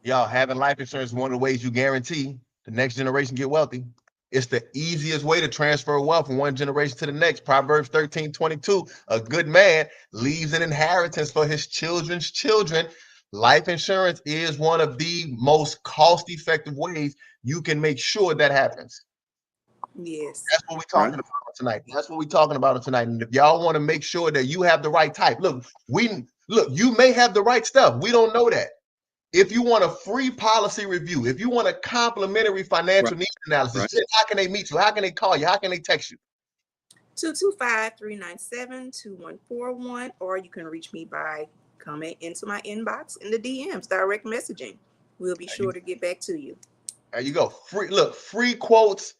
Y'all, having life insurance is one of the ways you guarantee the next generation get wealthy. It's the easiest way to transfer wealth from one generation to the next. Proverbs 13:22, a good man leaves an inheritance for his children's children. Life insurance is one of the most cost-effective ways you can make sure that happens. Yes. That's what we're talking about tonight. That's what we're talking about tonight. And if y'all want to make sure that you have the right type, look, you may have the right stuff. We don't know that. If you want a free policy review, if you want a complimentary financial needs analysis, how can they meet you? How can they call you? How can they text you? 225-397-2141, or you can reach me by coming into my inbox in the DMs, direct messaging. We'll be sure to get back to you. There you go. Free quotes,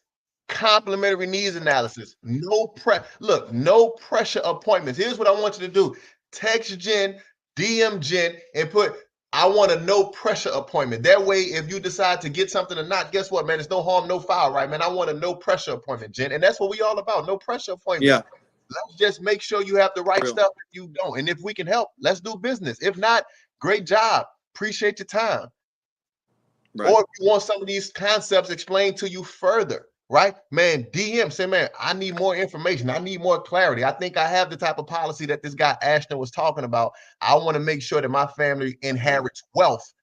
Complementary needs analysis. No pressure appointments. Here's what I want you to do. Text Jen, DM Jen, and put, I want a no pressure appointment. That way, if you decide to get something or not, guess what, man? It's no harm, no foul, right, man? I want a no pressure appointment, Jen. And that's what we all about. No pressure appointment. Yeah. Let's just make sure you have the right stuff if you don't. And if we can help, let's do business. If not, great job. Appreciate your time. Right. Or if you want some of these concepts explained to you further, right? Man, DM, say, man, I need more information. I need more clarity. I think I have the type of policy that this guy Ashton was talking about. I want to make sure that my family inherits wealth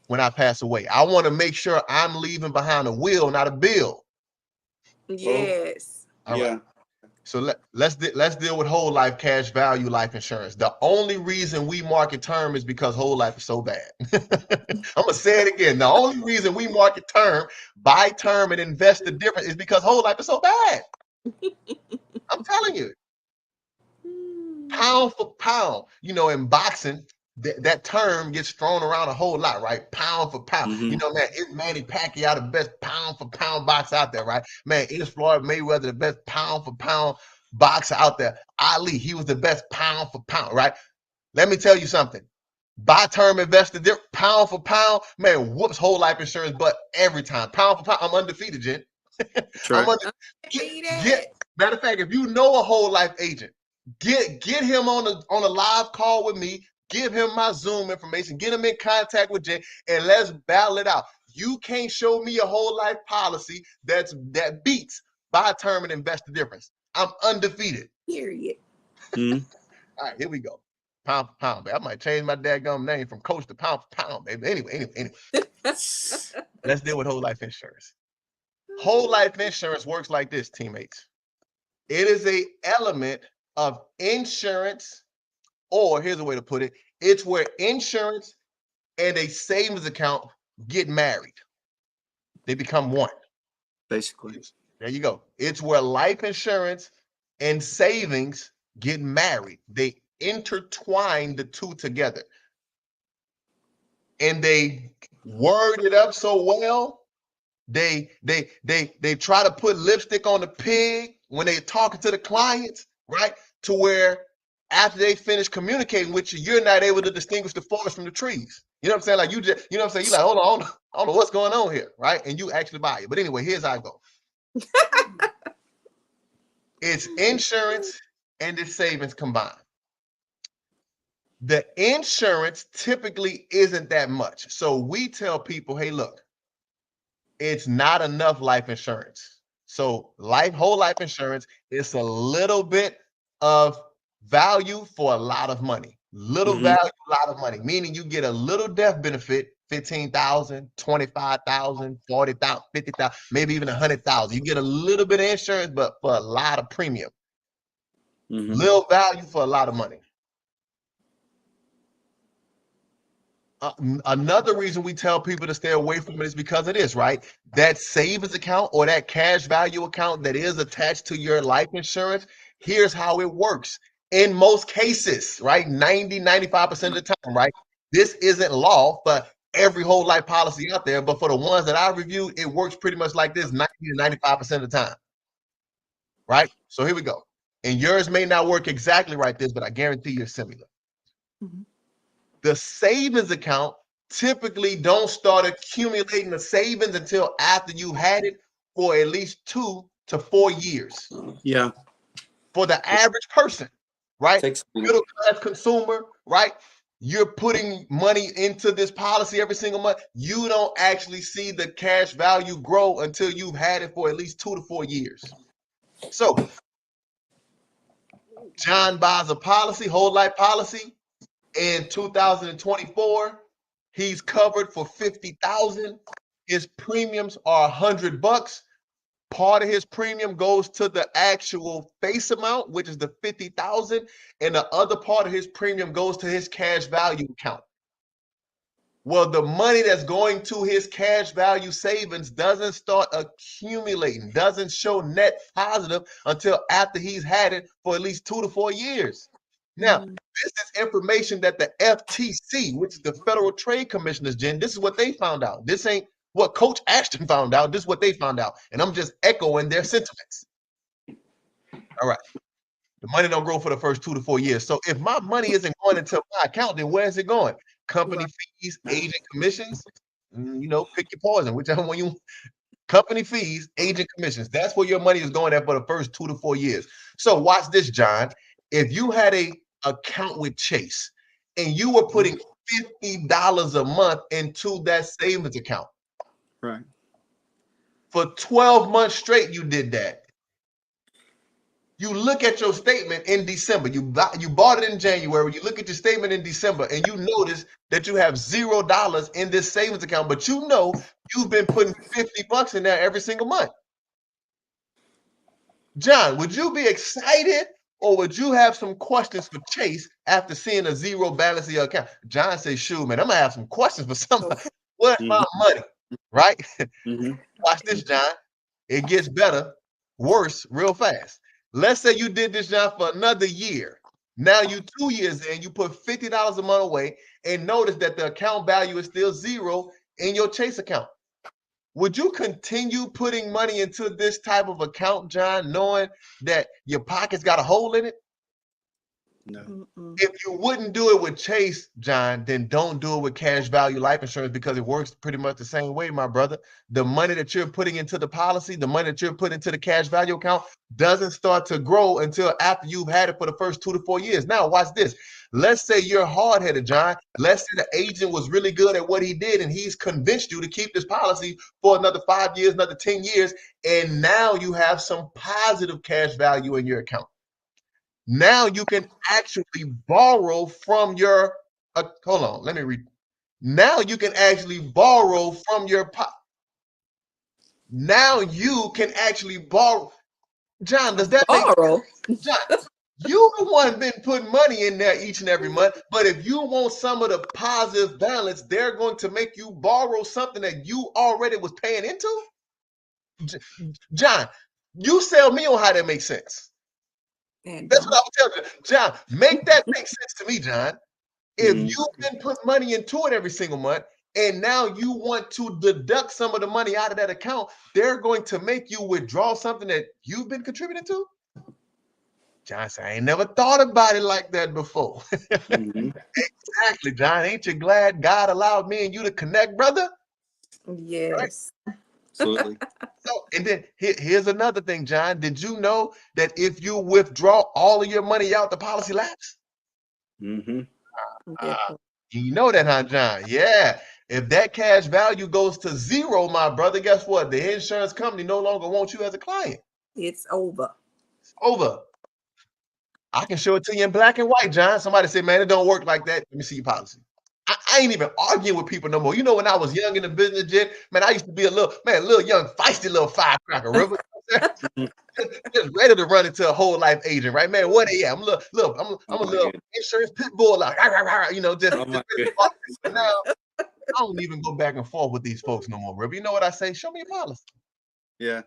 when I pass away. I want to make sure I'm leaving behind a will, not a bill. Yes. All right. So let's deal with whole life cash value life insurance. The only reason we market term is because whole life is so bad. I'm gonna say it again. The only reason we market term, buy term, and invest the difference is because whole life is so bad. I'm telling you. Pound for pound, you know, in boxing, that term gets thrown around a whole lot, right? Pound for pound. You know, man, is Manny Pacquiao the best pound for pound boxer out there, right? Man, is Floyd Mayweather the best pound for pound boxer out there? Ali, he was the best pound for pound, right? Let me tell you something. Buy term, invest the difference, pound for pound, man, whoops whole life insurance, but every time. Pound for pound, I'm undefeated, Jen. I'm undefeated. Matter of fact, if you know a whole life agent, get him on a live call with me. Give him my Zoom information. Get him in contact with Jen, and let's battle it out. You can't show me a whole life policy that beats buy term and invest the difference. I'm undefeated. Period. All right, here we go. Pound for pound, baby. I might change my dadgum name from coach to pound for pound, baby. Anyway. Let's deal with whole life insurance. Whole life insurance works like this, teammates. It is an element of insurance. Or here's a way to put it. It's where insurance and a savings account get married. They become one. Basically. There you go. It's where life insurance and savings get married. They intertwine the two together. And they word it up so well. They try to put lipstick on the pig when they're talking to the clients, right? To where after they finish communicating with you, you're not able to distinguish the forest from the trees. You know what I'm saying? Like you just, you know what I'm saying? You're like, hold on, I don't know what's going on here, right? And you actually buy it. But anyway, here's how I go. It's insurance and it's savings combined. The insurance typically isn't that much. So we tell people, hey, look, it's not enough life insurance. So whole life insurance, it's a little bit of value for a lot of money. Little value, a lot of money. Meaning you get a little death benefit, 15,000, 25,000, 40,000, 50,000, maybe even 100,000. You get a little bit of insurance, but for a lot of premium. Little value for a lot of money. Another reason we tell people to stay away from it is because of this, right? That savings account or that cash value account that is attached to your life insurance, here's how it works. In most cases, right? 90-95% of the time, right? This isn't law for every whole life policy out there, but for the ones that I reviewed, it works pretty much like this 90-95% of the time, right? So here we go. And yours may not work exactly like this, but I guarantee you're similar. The savings account typically don't start accumulating the savings until after you had it for at least 2 to 4 years. Yeah. For the average person, right? Middle class consumer, right? You're putting money into this policy every single month. You don't actually see the cash value grow until you've had it for at least 2 to 4 years. So John buys a policy, whole life policy. In 2024, he's covered for 50,000. His premiums are $100. Part of his premium goes to the actual face amount, which is the 50,000, and the other part of his premium goes to his cash value account. Well, the money that's going to his cash value savings doesn't start accumulating, doesn't show net positive until after he's had it for at least 2 to 4 years. Now, this is information that the FTC, which is the Federal Trade Commissioners, Jen, this is what they found out. This ain't what Coach Ashton found out. This is what they found out. And I'm just echoing their sentiments. All right. The money don't grow for the first 2 to 4 years. So if my money isn't going into my account, then where is it going? Company fees, agent commissions, pick your poison, whichever one you. Company fees, agent commissions. That's where your money is going at for the first 2 to 4 years. So watch this, John. If you had a account with Chase and you were putting $50 a month into that savings account, Right. for 12 months straight, you did that. You look at your statement in December. You bought it in January. You look at your statement in December, and you notice that you have $0 in this savings account. But you know you've been putting $50 in there every single month. John, would you be excited, or would you have some questions for Chase after seeing a zero balance in your account? John says, "Shoot, man, I'm gonna have some questions for somebody. Where's my money?" Right? Watch this, John. It gets better, worse, real fast. Let's say you did this, John, for another year. Now you 2 years in, you put $50 a month away, and notice that the account value is still zero in your Chase account. Would you continue putting money into this type of account, John, knowing that your pocket's got a hole in it? No. If you wouldn't do it with Chase, John, then don't do it with cash value life insurance, because it works pretty much the same way, my brother. The money that you're putting into the policy, the money that you're putting into the cash value account doesn't start to grow until after you've had it for the first 2 to 4 years. Now, watch this. Let's say you're hard-headed, John. Let's say the agent was really good at what he did, and he's convinced you to keep this policy for another 5 years, another 10 years, and now you have some positive cash value in your account. Now you can actually borrow from your, hold on, let me read. Now you can actually borrow from your, now you can actually borrow. John, does that Borrow? make sense? John, you the one been putting money in there each and every month, but if you want some of the positive balance, they're going to make you borrow something that you already was paying into? John, you sell me on how that makes sense. And That's what I was telling you. John, make that make sense to me, John. If you've been putting money into it every single month, and now you want to deduct some of the money out of that account, they're going to make you withdraw something that you've been contributing to? John said, I ain't never thought about it like that before. Exactly, John. Ain't you glad God allowed me and you to connect, brother? yes. Right? Absolutely. So, and then here's another thing, John. Did you know that if you withdraw all of your money out, the policy lapses? You know that, huh, John? Yeah. If that cash value goes to zero, my brother, guess what? The insurance company no longer wants you as a client. It's over. It's over. I can show it to you in black and white, John. Somebody say, man, it don't work like that. Let me see your policy. I ain't even arguing with people no more. You know, when I was young in the business, Jen, man, I used to be a little young, feisty little firecracker, river. Just ready to run into a whole life agent, right, man? What they at? I'm a little insurance pit bull, like, but now I don't even go back and forth with these folks no more, River. You know what I say? Show me your policy. Yeah.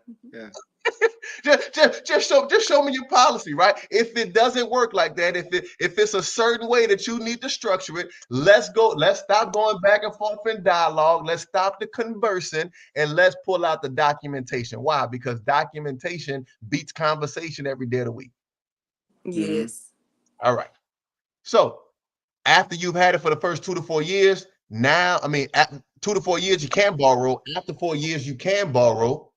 just show me your policy, right? If it doesn't work like that, if it's a certain way that you need to structure it, let's stop going back and forth in dialogue. Let's stop the conversing and let's pull out the documentation. Why? Because documentation beats conversation every day of the week. Yes. All right. So after you've had it for the first 2 to 4 years, at 2 to 4 years, you can borrow. After 4 years, you can borrow.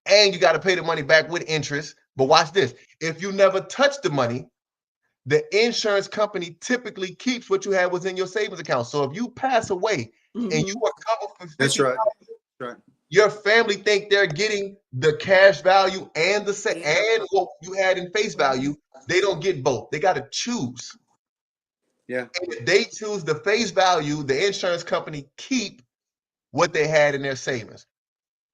And you got to pay the money back with interest. But watch this. If you never touch the money, the insurance company typically keeps what you had within your savings account. So if you pass away and you are covered for $50, That's right. Your family think they're getting the cash value and and what you had in face value. They don't get both. They got to choose. Yeah. And if they choose the face value, the insurance company keep what they had in their savings.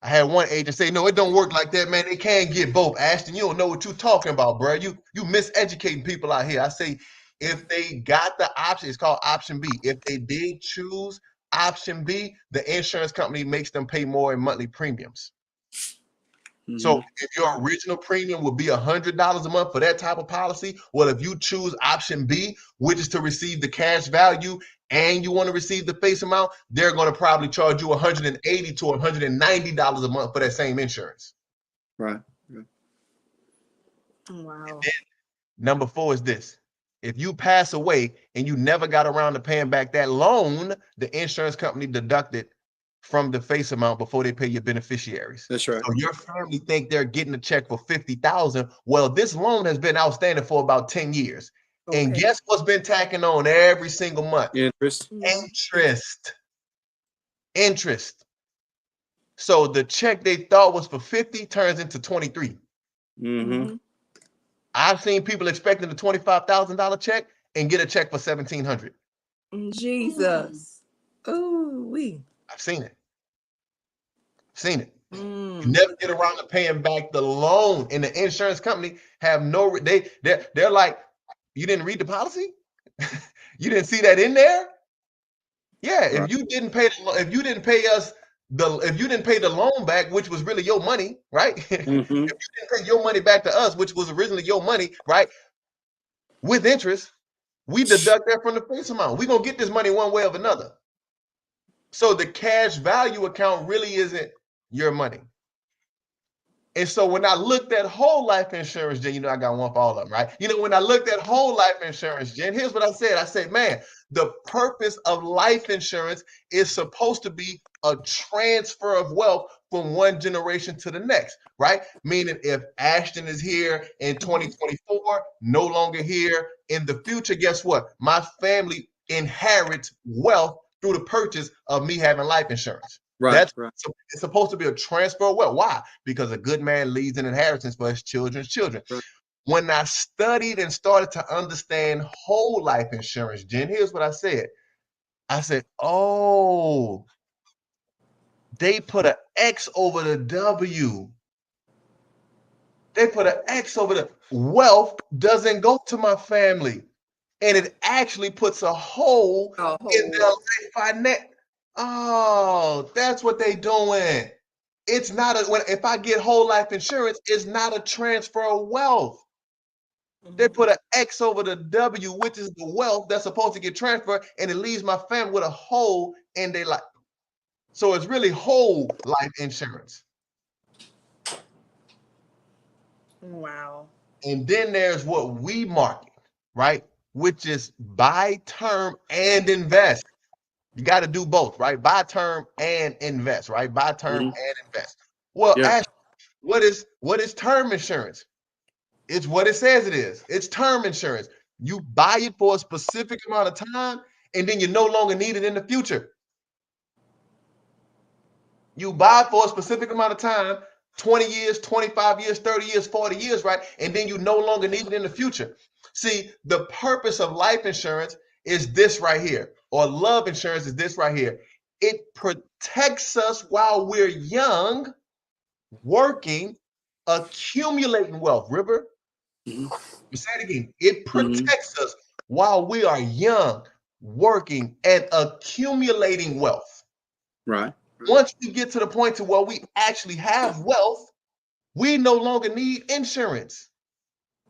I had one agent say, no, it don't work like that, man. They can't get both. Ashton, you don't know what you're talking about, bro. You miseducating people out here. I say, if they got the option, it's called option B. If they did choose option B, the insurance company makes them pay more in monthly premiums. So if your original premium would be $100 a month for that type of policy, well, if you choose option B, which is to receive the cash value and you want to receive the face amount, they're going to probably charge you $180 to $190 a month for that same insurance. Right. Wow. Number 4 is this. If you pass away and you never got around to paying back that loan, the insurance company deducted from the face amount before they pay your beneficiaries. That's right. So your family think they're getting a check for $50,000. Well, this loan has been outstanding for about 10 years. Okay. And guess what's been tacking on every single month? Interest. Interest. So the check they thought was for 50 turns into 23. I've seen people expecting a $25,000 check and get a check for $1,700. Jesus. Oh, I've seen it. You never get around to paying back the loan, and the insurance company have no. They're like, you didn't read the policy. You didn't see that in there. Yeah, if you didn't pay the loan back, which was really your money, right? If you didn't pay your money back to us, which was originally your money, right? With interest, we deduct that from the face amount. We're gonna get this money one way or another. So the cash value account really isn't your money. And so when I looked at whole life insurance, Jen, I got one for all of them, right? When I looked at whole life insurance, Jen, here's what I said. I said, man, the purpose of life insurance is supposed to be a transfer of wealth from one generation to the next, right? Meaning if Ashton is here in 2024, no longer here in the future, guess what? My family inherits wealth through the purchase of me having life insurance. Right. So it's supposed to be a transfer of wealth. Why? Because a good man leaves an inheritance for his children's children. Right. When I studied and started to understand whole life insurance, Jen, here's what I said. I said, oh, they put an X over the W. They put an X over the wealth doesn't go to my family. And it actually puts a hole in their life finance. Oh, that's what they doing. It's not if I get whole life insurance, it's not a transfer of wealth. They put an X over the W, which is the wealth that's supposed to get transferred, and it leaves my family with a hole in their life. So it's really whole life insurance. Wow. And then there's what we market, right? Which is buy term and invest. You got to do both, right? Buy term and invest, right? Buy term and invest. Well, Ash, what is term insurance? It's what it says it is. It's term insurance. You buy it for a specific amount of time, and then you no longer need it in the future. You buy it for a specific amount of time, 20 years, 25 years, 30 years, 40 years, right? And then you no longer need it in the future. See, the purpose of life insurance is this right here, or love insurance is this right here. It protects us while we're young, working, accumulating wealth. River, say it again. It protects us while we are young, working, and accumulating wealth. Right. Once we get to the point to where we actually have wealth, we no longer need insurance.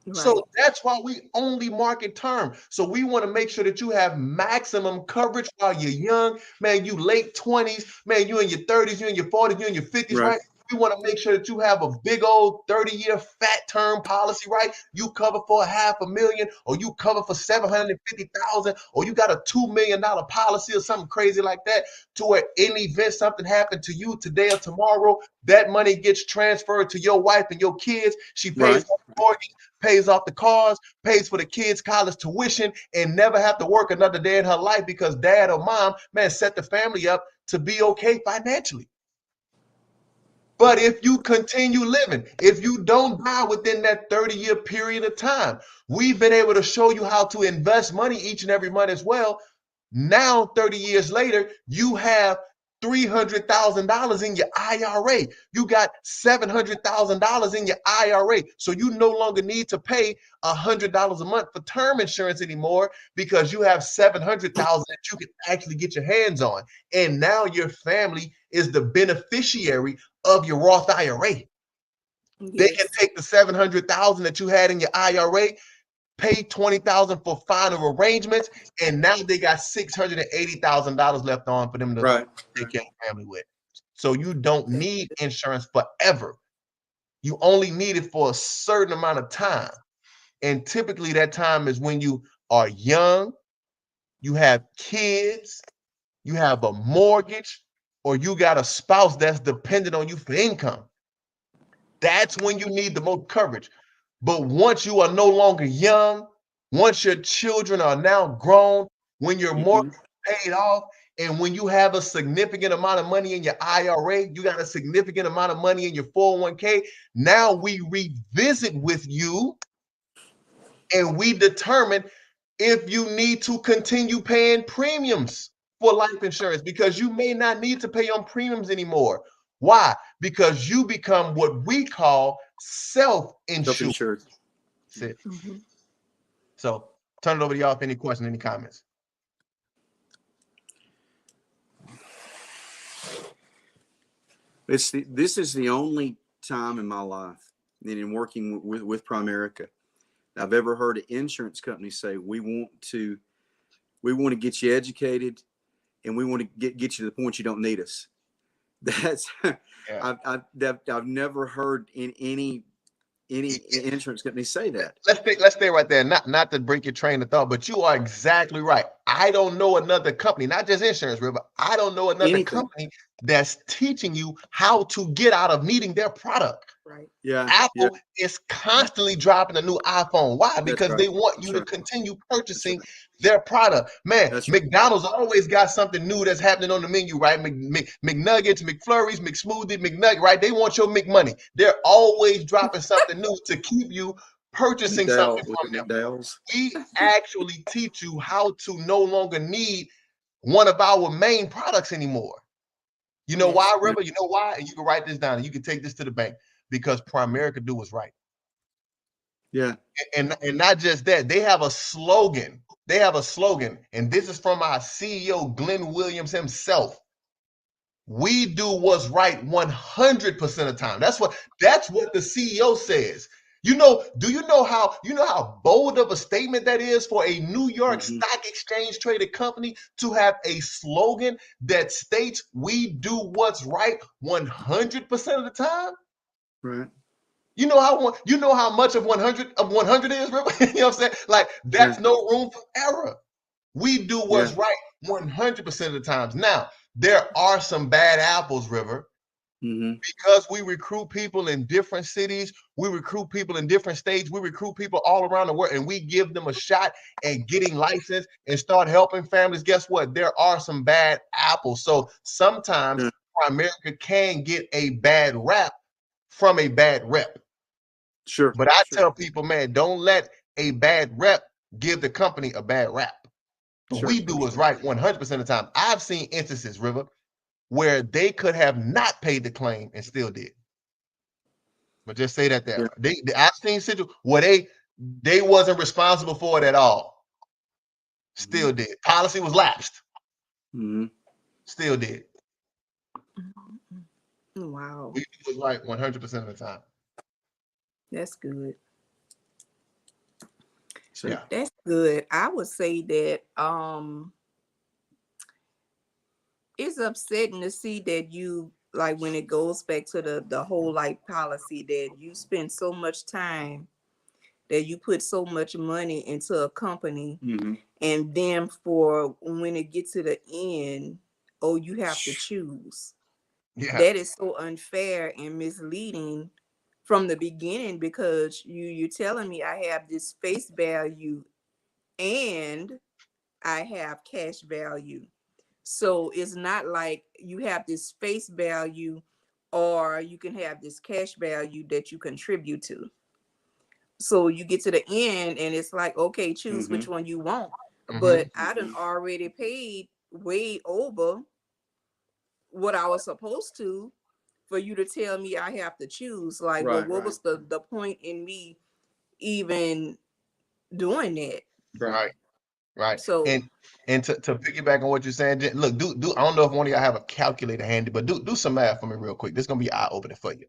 Right. So that's why we only market term. So we want to make sure that you have maximum coverage while you're young. Man, you late 20s, man, you in your 30s, you in your 40s, you in your 50s, right? We want to make sure that you have a big old 30-year fat term policy, right? You cover for $500,000, or you cover for $750,000, or you got a $2 million policy or something crazy like that, to where any event, something happened to you today or tomorrow, that money gets transferred to your wife and your kids. She pays off the mortgage, pays off the cars, pays for the kids' college tuition, and never have to work another day in her life because dad or mom, man, set the family up to be okay financially. But if you continue living, if you don't die within that 30-year period of time, we've been able to show you how to invest money each and every month as well. Now, 30 years later, you have $300,000 in your IRA. You got $700,000 in your IRA. So you no longer need to pay $100 a month for term insurance anymore, because you have $700,000 that you can actually get your hands on. And now your family is the beneficiary of your Roth IRA. They can Yes. take the 700,000 that you had in your IRA, pay 20,000 for final arrangements, and now they got $680,000 left on for them to Right. take care of the family with. So you don't need insurance forever. You only need it for a certain amount of time. And typically that time is when you are young, you have kids, you have a mortgage, or you got a spouse that's dependent on you for income. That's when you need the most coverage. But once you are no longer young, once your children are now grown, when your mortgage is paid off, and when you have a significant amount of money in your IRA, you got a significant amount of money in your 401k, now we revisit with you and we determine if you need to continue paying premiums for life insurance, because you may not need to pay on premiums anymore. Why? Because you become what we call self-insured. Self-insured. That's it. Mhm. So turn it over to y'all for any questions, any comments. This is the only time in my life and in working with Primerica I've ever heard an insurance company say, we want to get you educated and we want to get you to the point you don't need us. That's Yeah. I've never heard in any insurance company say that. Let's stay right there. Not to break your train of thought, but you are exactly right. I don't know another company, not just insurance, River. I don't know another Anything. company that's teaching you how to get out of needing their product. Right. Yeah. Apple is constantly dropping a new iPhone. Why? Because right. they want you to continue purchasing their product. Man, That's right. McDonald's always got something new that's happening on the menu, right? McNuggets, McFlurries, McSmoothie, McNugget, right? They want your McMoney. They're always dropping something new to keep you purchasing something from them. McDowell's. We actually teach you how to no longer need one of our main products anymore. You know why, River? You know why? And you can write this down and you can take this to the bank. Because Primerica do what's right. Yeah. And not just that, they have a slogan. They have a slogan, and this is from our CEO, Glenn Williams himself. We do what's right 100% of the time. That's what the CEO says. Do you know how bold of a statement that is for a New York Stock Exchange traded company to have a slogan that states we do what's right 100% of the time? Right. You know how much of 100 is, River? You know what I'm saying? Like, that's no room for error. We do what's right 100% of the times. Now, there are some bad apples, River, because we recruit people in different cities, we recruit people in different states, we recruit people all around the world, and we give them a shot at getting licensed and start helping families. Guess what? There are some bad apples. So sometimes Primerica can get a bad rap from a bad rep. Sure. But I tell people, man, don't let a bad rep give the company a bad rap. But we do what's right 100% of the time. I've seen instances, River, where they could have not paid the claim and still did. But just say that there. I've seen situations where they wasn't responsible for it at all. Still did. Policy was lapsed. Still did. Wow. We do what's right 100% of the time. That's good. So, Yeah. That's good. I would say that it's upsetting to see that you, like, when it goes back to the whole life policy, that you spend so much time, that you put so much money into a company, and then for when it gets to the end, you have to choose. Yeah. That is so unfair and misleading from the beginning, because you're telling me I have this face value and I have cash value. So it's not like you have this face value or you can have this cash value that you contribute to. So you get to the end and it's like, okay, choose which one you want. But I done already paid way over what I was supposed to for you to tell me I have to choose. Like, well, what was the point in me even doing that? Right. So and to piggyback on what you're saying, look, do I don't know if one of y'all have a calculator handy, but do some math for me real quick. This is gonna be eye opening for you,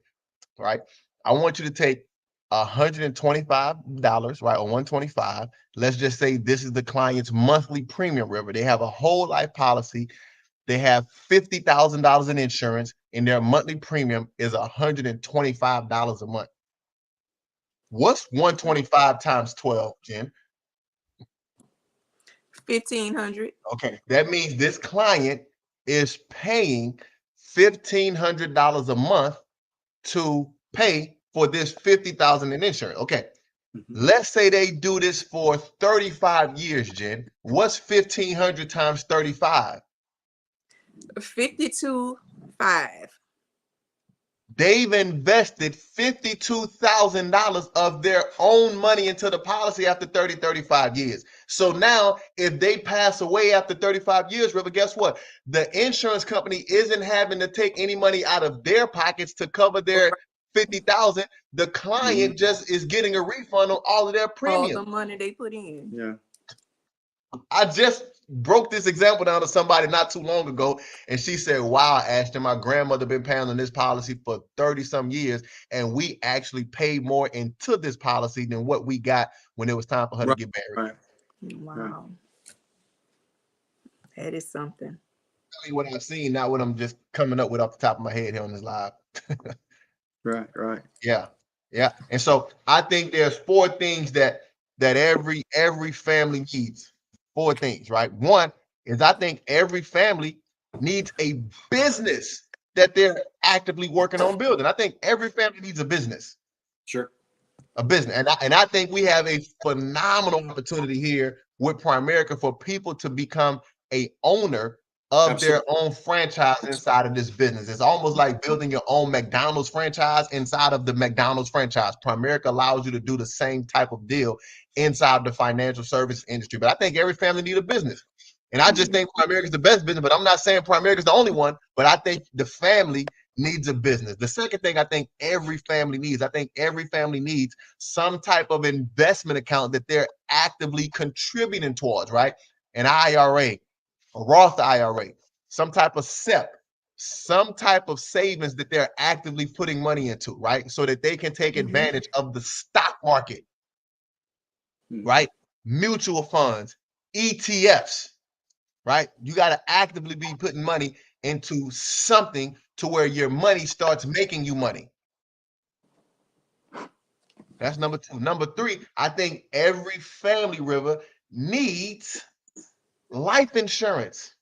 right? I want you to take $125, right, or 125. Let's just say this is the client's monthly premium, River. They have a whole life policy. They have $50,000 in insurance, and their monthly premium is $125 a month. What's 125 times 12, Jen? 1,500. Okay, that means this client is paying $1,500 a month to pay for this $50,000 in insurance. Okay, let's say they do this for 35 years, Jen. What's 1,500 times 35? 52,500. They've invested $52,000 of their own money into the policy after 35 years. So now, if they pass away after 35 years, River, guess what? The insurance company isn't having to take any money out of their pockets to cover their 50,000. The client just is getting a refund on all of their premium. All the money they put in. Yeah. I just broke this example down to somebody not too long ago, and she said, wow, Ashton, my grandmother been paying on this policy for 30 some years, and we actually paid more into this policy than what we got when it was time for her to get married. Right. Wow. That is something. Tell me what I've seen, not what I'm just coming up with off the top of my head here on this live. Right. Yeah. And so I think there's 4 things that every family needs. 4 things, right? One is I think every family needs a business that they're actively working on building. I think every family needs a business. Sure. A business. And I think we have a phenomenal opportunity here with Primerica for people to become a owner of their own franchise inside of this business. It's almost like building your own McDonald's franchise inside of the McDonald's franchise. Primerica allows you to do the same type of deal inside the financial service industry. But I think every family needs a business. And I just think Primerica is the best business, but I'm not saying Primerica is the only one, but I think the family needs a business. The second thing I think every family needs some type of investment account that they're actively contributing towards, right? An IRA, a Roth IRA, some type of SEP, some type of savings that they're actively putting money into, right? So that they can take advantage of the stock market, right? Mutual funds, ETFs, right? You got to actively be putting money into something to where your money starts making you money. That's number 2. Number 3, I think every family, River, needs life insurance.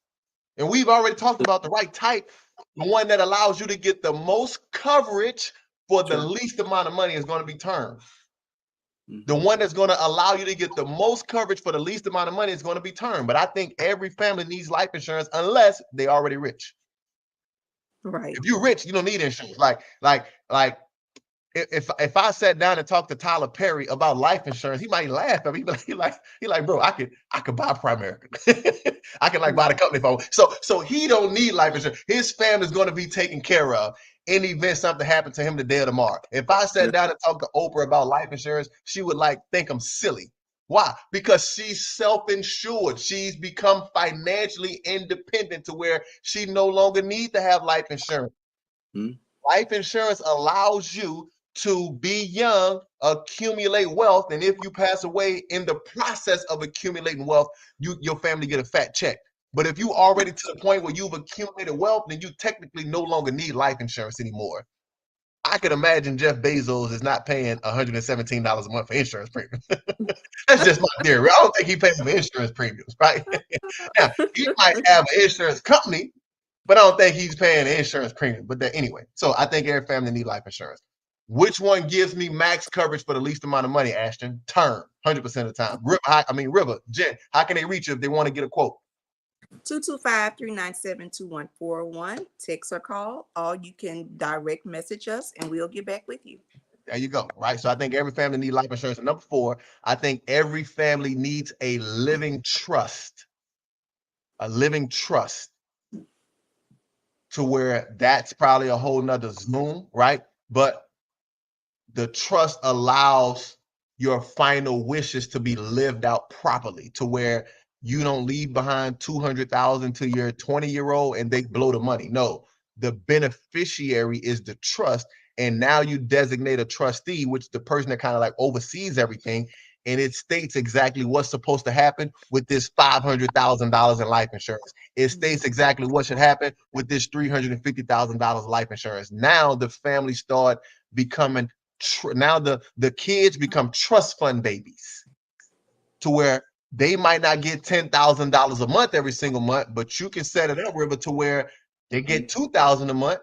And we've already talked about the right type, the one that allows you to get the most coverage for the least amount of money is going to be term. The one that's going to allow you to get the most coverage for the least amount of money is going to be term. But I think every family needs life insurance unless they already rich. Right. If you're rich, you don't need insurance. Like if I sat down and talked to Tyler Perry about life insurance, he might laugh at me. He like, bro, I could buy Primerica. I can buy the company phone. So he don't need life insurance. His family's going to be taken care of in the event something happened to him today or tomorrow. If I sat down and talked to Oprah about life insurance, she would think I'm silly. Why? Because she's self-insured. She's become financially independent to where she no longer needs to have life insurance. Life insurance allows you to be young, accumulate wealth, and if you pass away in the process of accumulating wealth, your family get a fat check. But if you already to the point where you've accumulated wealth, then you technically no longer need life insurance anymore. I could imagine Jeff Bezos is not paying $117 a month for insurance premiums. That's just my theory. I don't think he pays for insurance premiums, right? Now, he might have an insurance company, but I don't think he's paying the insurance premium. But anyway, so I think every family needs life insurance. Which one gives me max coverage for the least amount of money, Ashton? Term, 100% of the time. River, Jen, how can they reach you if they want to get a quote? 225-397-2141. Text or call, or you can direct message us and we'll get back with you. There you go, right? So I think every family needs life insurance. And number 4, I think every family needs a living trust. A living trust. To where that's probably a whole nother Zoom, right? But the trust allows your final wishes to be lived out properly to where you don't leave behind $200,000 to your 20-year-old and they blow the money. No, the beneficiary is the trust, And now you designate a trustee, which the person that kind of like oversees everything. And it states exactly what's supposed to happen with this $500,000 in life insurance. It states exactly what should happen with this $350,000 life insurance. Now the family start becoming, now the kids become trust fund babies, to where they might not get $10,000 a month every single month, but you can set it up, River, to where they get $2,000 a month.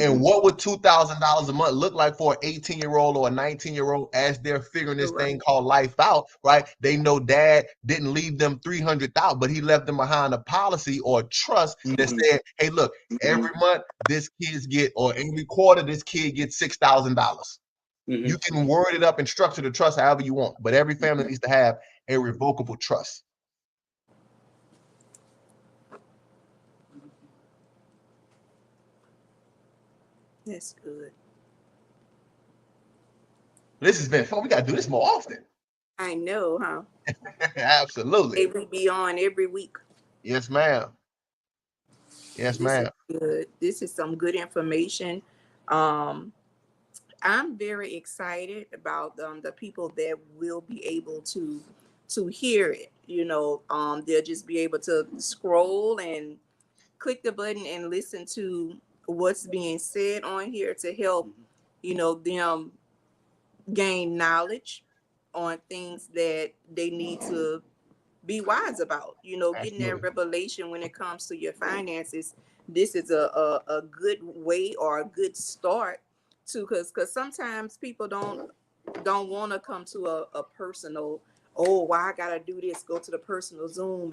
And what would $2,000 a month look like for an 18-year-old or a 19-year-old as they're figuring this thing called life out, right? They know dad didn't leave them $300,000, but he left them behind a policy or a trust that said, hey, look, every month this kids get, or every quarter this kid gets $6,000. You can word it up and structure the trust however you want, but every family needs to have a revocable trust. That's good. This has been fun. We got to do this more often. I know, huh? Absolutely. They will be on every week. Yes, ma'am. Yes, ma'am. Good. This is some good information. I'm very excited about the people that will be able to hear it. You know, they'll just be able to scroll and click the button and listen to what's being said on here to help, you know, them gain knowledge on things that they need to be wise about. You know, getting that revelation when it comes to your finances. This is a good way or a good start to, because sometimes people don't want to come to a personal, oh, why I gotta do this, go to the personal Zoom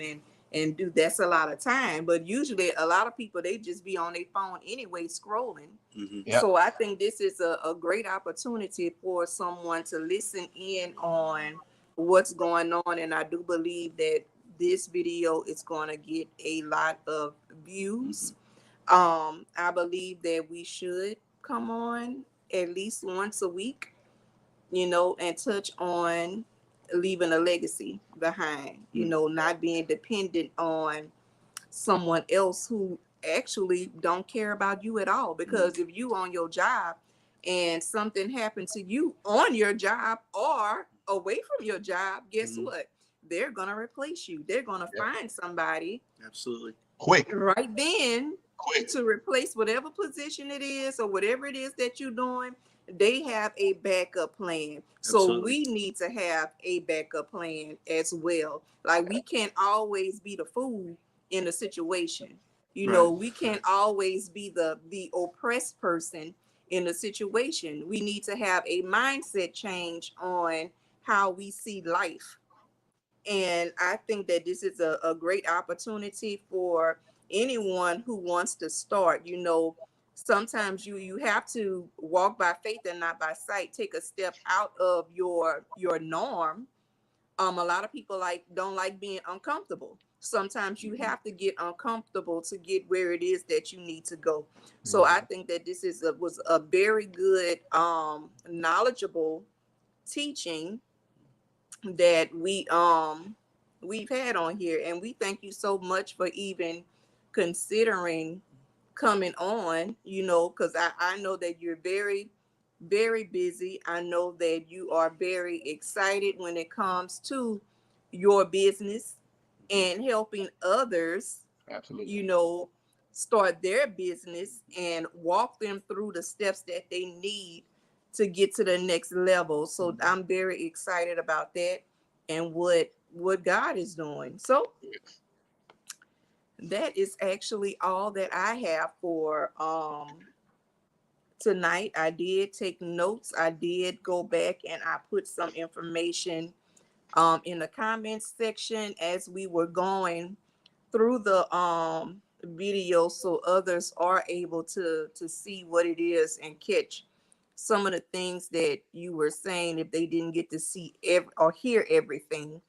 and do. That's a lot of time. But usually a lot of people, they just be on their phone anyway scrolling. Yep. So I think this is a great opportunity for someone to listen in on what's going on, and I do believe that this video is going to get a lot of views. I believe that we should come on at least once a week, you know, and touch on leaving a legacy behind, you know, not being dependent on someone else who actually don't care about you at all. Because if you on your job and something happened to you on your job or away from your job, guess what? They're going to replace you. They're going to find somebody quick right then to replace whatever position it is or whatever it is that you're doing. They have a backup plan. So we need to have a backup plan as well. Like, we can't always be the fool in a situation. You know, we can't always be the oppressed person in a situation. We need to have a mindset change on how we see life. And I think that this is a great opportunity for anyone who wants to start. You know, sometimes you have to walk by faith and not by sight. Take a step out of your norm. A lot of people don't like being uncomfortable. Sometimes you have to get uncomfortable to get where it is that you need to go. So I think that this was a very good, knowledgeable teaching that we've had on here, and we thank you so much for even considering coming on, you know, because I know that you're very, very busy. I know that you are very excited when it comes to your business and helping others, you know, start their business and walk them through the steps that they need to get to the next level. So I'm very excited about that and what God is doing. So that is actually all that I have for tonight. I did take notes. I did go back and I put some information in the comments section as we were going through the video, so others are able to see what it is and catch some of the things that you were saying. If they didn't get to see or hear everything,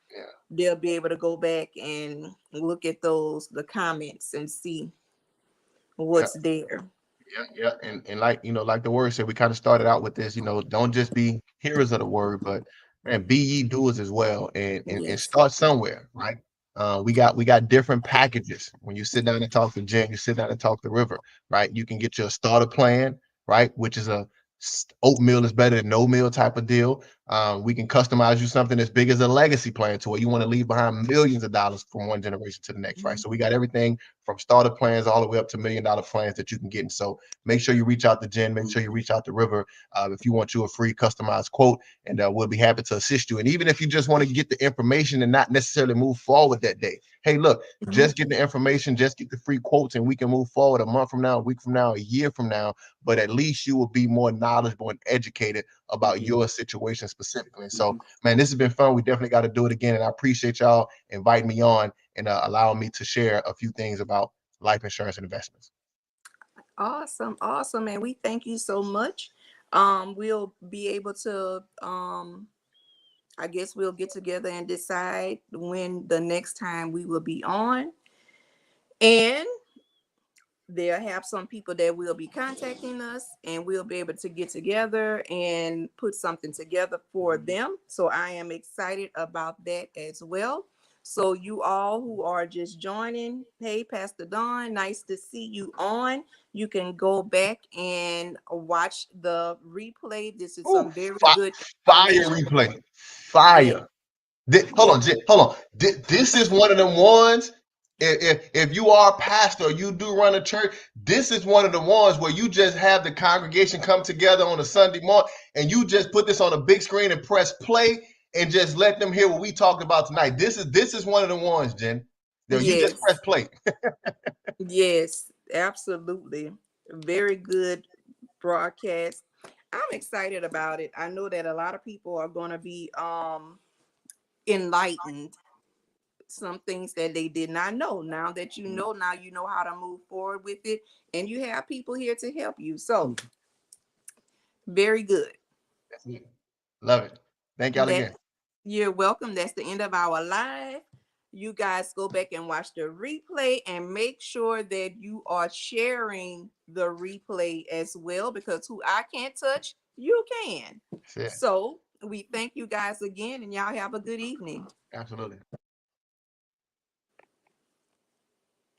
they'll be able to go back and look at the comments and see what's there. Yeah. And like, you know, like the word said, we kind of started out with this, you know, don't just be hearers of the word, but be ye doers as well, and start somewhere, right? We got different packages. When you sit down and talk to Jen, you sit down and talk to River, right? You can get your starter plan, right? Which is oatmeal is better than no meal type of deal. We can customize you something as big as a legacy plan to where you want to leave behind millions of dollars from one generation to the next, right? So we got everything from starter plans all the way up to $1 million plans that you can get. And so make sure you reach out to Jen, make sure you reach out to River if you want you a free customized quote, and we'll be happy to assist you. And even if you just want to get the information and not necessarily move forward that day, hey, look, just get the information, just get the free quotes, and we can move forward a month from now, a week from now, a year from now. But at least you will be more knowledgeable and educated about your situation specifically. And so, man, this has been fun. We definitely got to do it again. And I appreciate y'all inviting me on and allowing me to share a few things about life insurance and investments. Awesome, awesome, and we thank you so much. We'll be able to I guess we'll get together and decide when the next time we will be on. And they'll have some people that will be contacting us, and we'll be able to get together and put something together for them. So I am excited about that as well. So you all who are just joining, hey, Pastor Don, nice to see you on. You can go back and watch the replay. This is some very good Fire information. replay. Fire. Hold on, Jen, hold on. This is one of them ones. If you are a pastor, you do run a church, this is one of the ones where you just have the congregation come together on a Sunday morning and you just put this on a big screen and press play and just let them hear what we talked about tonight. This is one of the ones, Jen. You just press play. Yes, absolutely. Very good broadcast. I'm excited about it. I know that a lot of people are going to be enlightened. Some things that they did not know. Now that you know, now you know how to move forward with it, and you have people here to help you. So very good. Love it. Thank y'all again. You're welcome. That's the end of our live. You guys go back and watch the replay and make sure that you are sharing the replay as well, because who I can't touch, you can. So we thank you guys again, and y'all have a good evening. Absolutely.